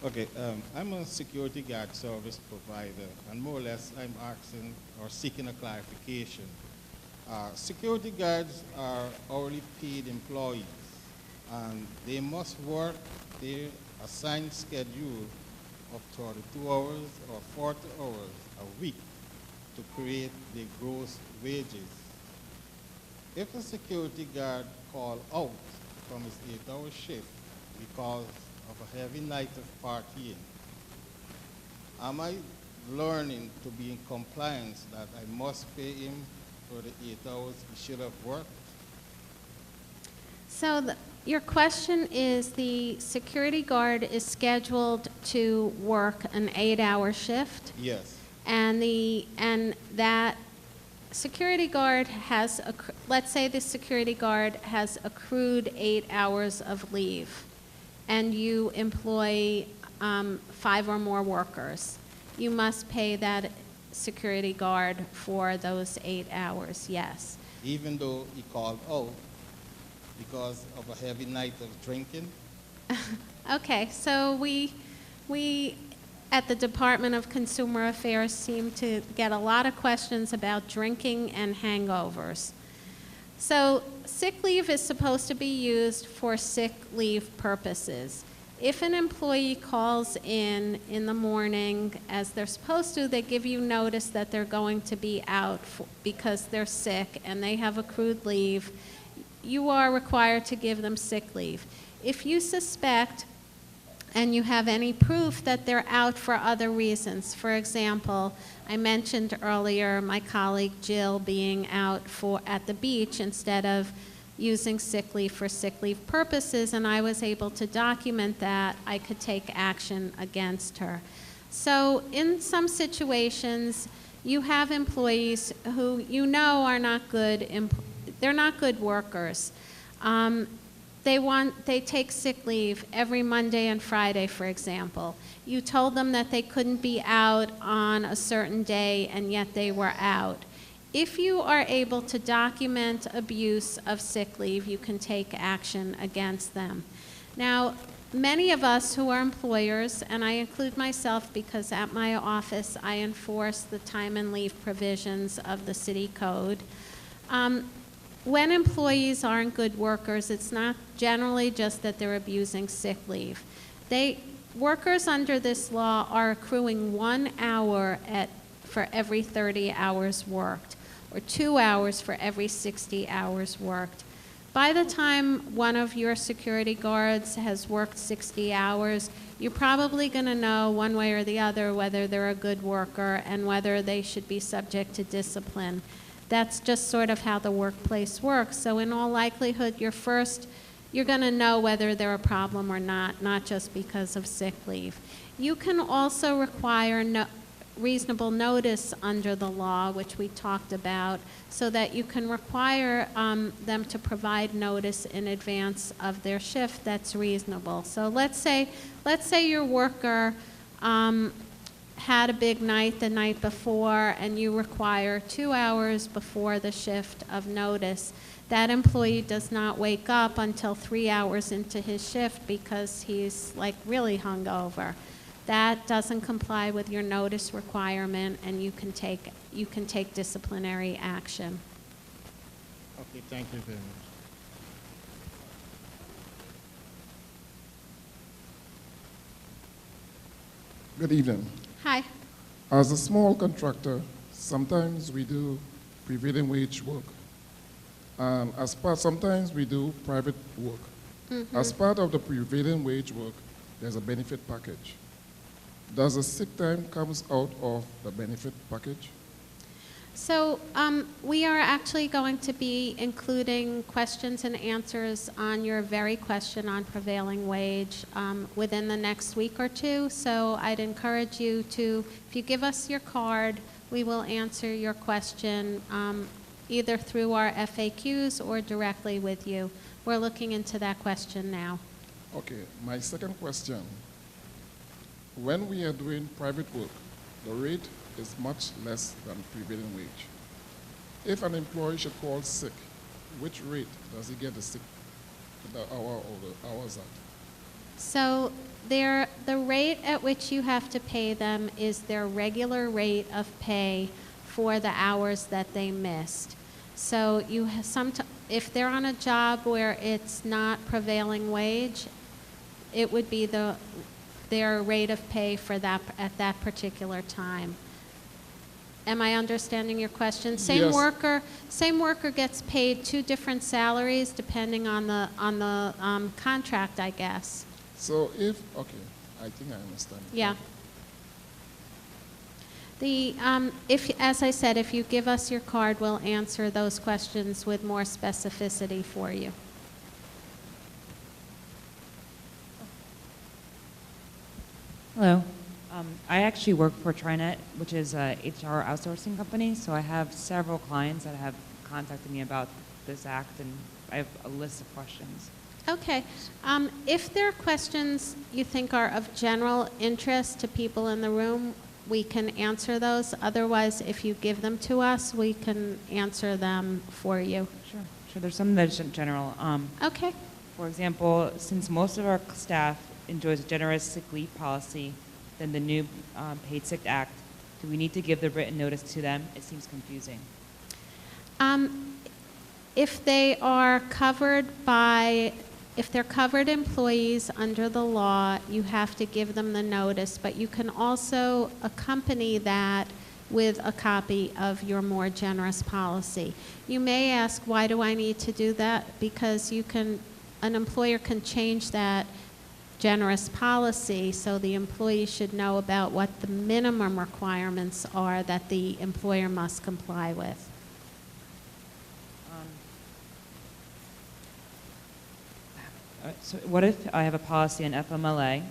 Speaker 8: Okay, I'm a security guard service provider, and more or less I'm asking or seeking a clarification. Security guards are hourly paid employees, and they must work their assigned schedule of 32 hours or 40 hours a week to create the gross wages. If a security guard call out from his 8-hour shift because of a heavy night of partying, am I learning to be in compliance that I must pay him for the 8 hours he should have worked?
Speaker 4: So your question is, the security guard is scheduled to work an 8-hour shift,
Speaker 8: Yes.
Speaker 4: and that security guard has, let's say the security guard has accrued 8 hours of leave, and you employ 5 or more workers. You must pay that security guard for those 8 hours, yes.
Speaker 8: Even though he called out because of a heavy night of drinking?
Speaker 4: Okay, so we at the Department of Consumer Affairs seem to get a lot of questions about drinking and hangovers. So sick leave is supposed to be used for sick leave purposes. If an employee calls in the morning, as they're supposed to, they give you notice that they're going to be out because they're sick and they have accrued leave. You are required to give them sick leave. If you suspect and you have any proof that they're out for other reasons, for example, I mentioned earlier my colleague Jill being out at the beach instead of using sick leave for sick leave purposes, and I was able to document that, I could take action against her. So in some situations, you have employees who you know are not good, they're not good workers. They take sick leave every Monday and Friday, for example. You told them that they couldn't be out on a certain day, and yet they were out. If you are able to document abuse of sick leave, you can take action against them. Now, many of us who are employers, and I include myself because at my office I enforce the time and leave provisions of the city code. When employees aren't good workers, it's not generally just that they're abusing sick leave. Workers under this law are accruing 1 hour for every 30 hours worked, or 2 hours for every 60 hours worked. By the time one of your security guards has worked 60 hours, you're probably going to know one way or the other whether they're a good worker and whether they should be subject to discipline. That's just sort of how the workplace works. So in all likelihood, you're going to know whether they're a problem or not just because of sick leave. You can also require reasonable notice under the law, which we talked about, so that you can require them to provide notice in advance of their shift that's reasonable. So let's say your worker had a big night the night before, and you require 2 hours before the shift of notice. That employee does not wake up until 3 hours into his shift because he's like really hungover. That doesn't comply with your notice requirement, and you can take disciplinary action.
Speaker 8: Okay, thank you very much.
Speaker 9: Good evening.
Speaker 4: Hi.
Speaker 9: As a small contractor, sometimes we do prevailing wage work. And sometimes we do private work. As part of the prevailing wage work, there's a benefit package. Does the sick time comes out of the benefit package?
Speaker 4: So we are actually going to be including questions and answers on your very question on prevailing wage within the next week or two. So I'd encourage you to, if you give us your card, we will answer your question either through our FAQs or directly with you. We're looking into that question now.
Speaker 9: Okay, my second question. When we are doing private work, the rate is much less than prevailing wage. If an employee should call sick, which rate does he get the hour or the hours at?
Speaker 4: So the rate at which you have to pay them is their regular rate of pay for the hours that they missed. So if they're on a job where it's not prevailing wage, it would be their rate of pay for that at that particular time. Am I understanding your question? Same
Speaker 9: Yes.
Speaker 4: Same worker gets paid two different salaries depending on the contract, I guess.
Speaker 9: So okay, I think I understand.
Speaker 4: Yeah. As I said, if you give us your card, we'll answer those questions with more specificity for you.
Speaker 10: Hello. I actually work for TriNet, which is a HR outsourcing company, so I have several clients that have contacted me about this act, and I have a list of questions.
Speaker 4: Okay. If there are questions you think are of general interest to people in the room, we can answer those. Otherwise, if you give them to us, we can answer them for you.
Speaker 10: Sure. There's some that's general.
Speaker 4: Okay.
Speaker 10: For example, since most of our staff enjoys a generous sick leave policy than the new Paid Sick Act, do we need to give the written notice to them? It seems confusing.
Speaker 4: If they are if they're covered employees under the law, you have to give them the notice, but you can also accompany that with a copy of your more generous policy. You may ask, why do I need to do that? Because an employer can change that generous policy, so the employee should know about what the minimum requirements are that the employer must comply with.
Speaker 10: So what if I have a policy in FMLA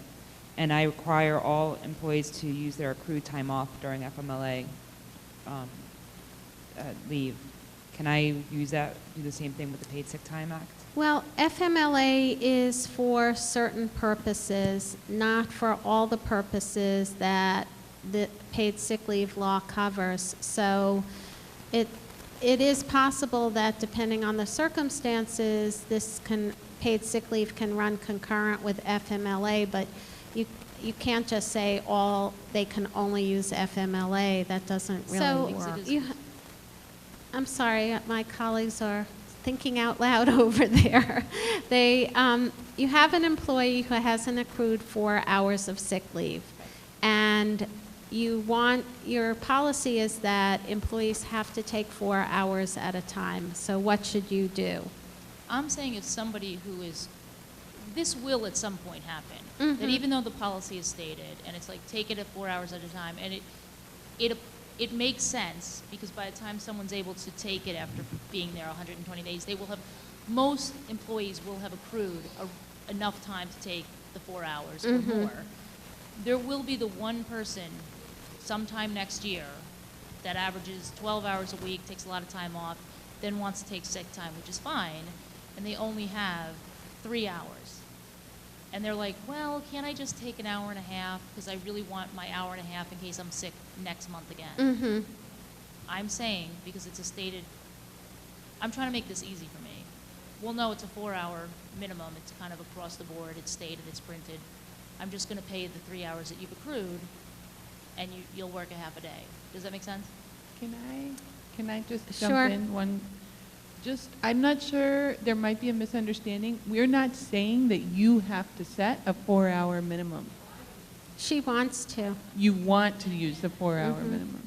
Speaker 10: and I require all employees to use their accrued time off during FMLA leave? Can I do the same thing with the Paid Sick Time Act?
Speaker 4: Well, FMLA is for certain purposes, not for all the purposes that the paid sick leave law covers. So it is possible that depending on the circumstances, paid sick leave can run concurrent with FMLA, but you can't just say they can only use FMLA. That doesn't really work. I'm sorry, my colleagues are thinking out loud over there. You have an employee who hasn't accrued 4 hours of sick leave, and your policy is that employees have to take 4 hours at a time. So what should you do?
Speaker 11: I'm saying if somebody this will at some point happen, that even though the policy is stated, and it's like take it at 4 hours at a time, and it makes sense, because by the time someone's able to take it after being there 120 days, most employees will have accrued enough time to take the 4 hours or more. There will be the one person sometime next year that averages 12 hours a week, takes a lot of time off, then wants to take sick time, which is fine, and they only have 3 hours. And they're like, well, can't I just take an hour and a half, because I really want my hour and a half in case I'm sick next month again. I'm saying, because it's I'm trying to make this easy for me. Well, no, it's a 4-hour minimum. It's kind of across the board. It's stated, it's printed. I'm just going to pay the 3 hours that you've accrued, and you'll work a half a day. Does that make sense?
Speaker 12: Can I just jump in? I'm not sure, there might be a misunderstanding. We're not saying that you have to set a 4-hour minimum.
Speaker 4: She wants to.
Speaker 12: You want to use the 4-hour
Speaker 4: Mhm.
Speaker 12: minimum.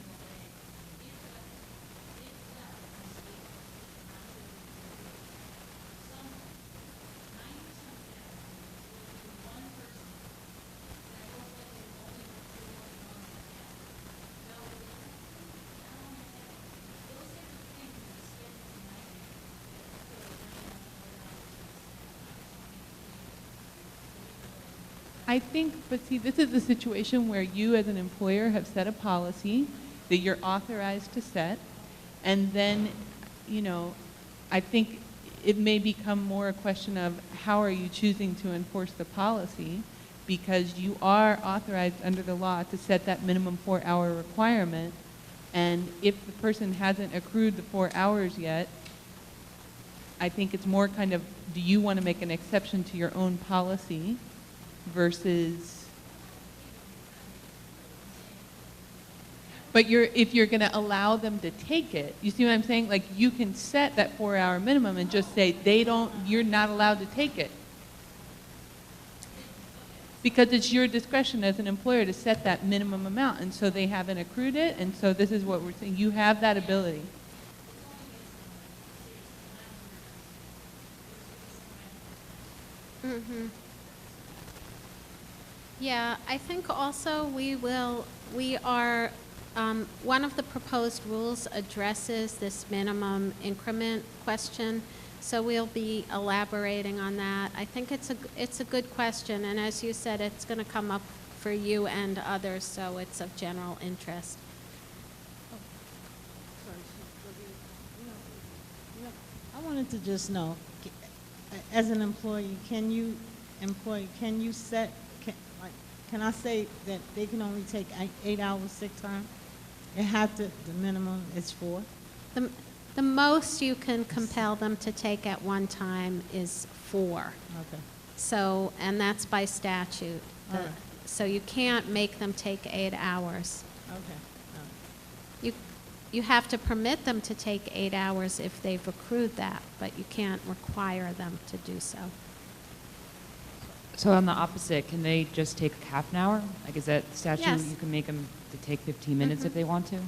Speaker 12: I think, but see, this is a situation where you as an employer have set a policy that you're authorized to set, and then, you know, I think it may become more a question of how are you choosing to enforce the policy, because you are authorized under the law to set that minimum 4-hour requirement, and if the person hasn't accrued the 4 hours yet, I think it's more kind of, do you want to make an exception to your own policy versus, but if you're going to allow them to take it, you see what I'm saying? Like, you can set that 4-hour minimum and just say you're not allowed to take it. Because it's your discretion as an employer to set that minimum amount, and so they haven't accrued it, and so this is what we're saying. You have that ability.
Speaker 4: Mm-hmm. Yeah, I think also we are, one of the proposed rules addresses this minimum increment question, so we'll be elaborating on that. I think it's a good question, and as you said, it's going to come up for you and others, so it's of general interest.
Speaker 6: I wanted to just know, as an employee, can you set, can I say that they can only take 8 hours sick time? The minimum is 4?
Speaker 4: The most you can compel them to take at one time is 4.
Speaker 6: Okay.
Speaker 4: So, and that's by statute.
Speaker 6: All right.
Speaker 4: So you can't make them take 8 hours.
Speaker 6: Okay. All right.
Speaker 4: You have to permit them to take 8 hours if they've accrued that, but you can't require them to do so.
Speaker 10: So on the opposite, can they just take half an hour? Like, is that statute,
Speaker 4: Yes.
Speaker 10: you can make them to take 15 minutes if they want to?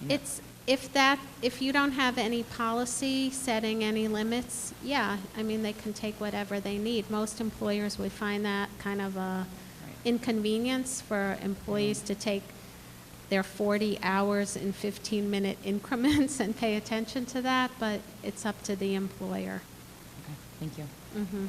Speaker 4: It's, if you don't have any policy setting any limits, yeah, I mean, they can take whatever they need. Most employers would find that kind of a inconvenience for employees to take their 40 hours in 15-minute increments and pay attention to that, but it's up to the employer.
Speaker 10: Okay, thank you.
Speaker 4: Mm-hmm.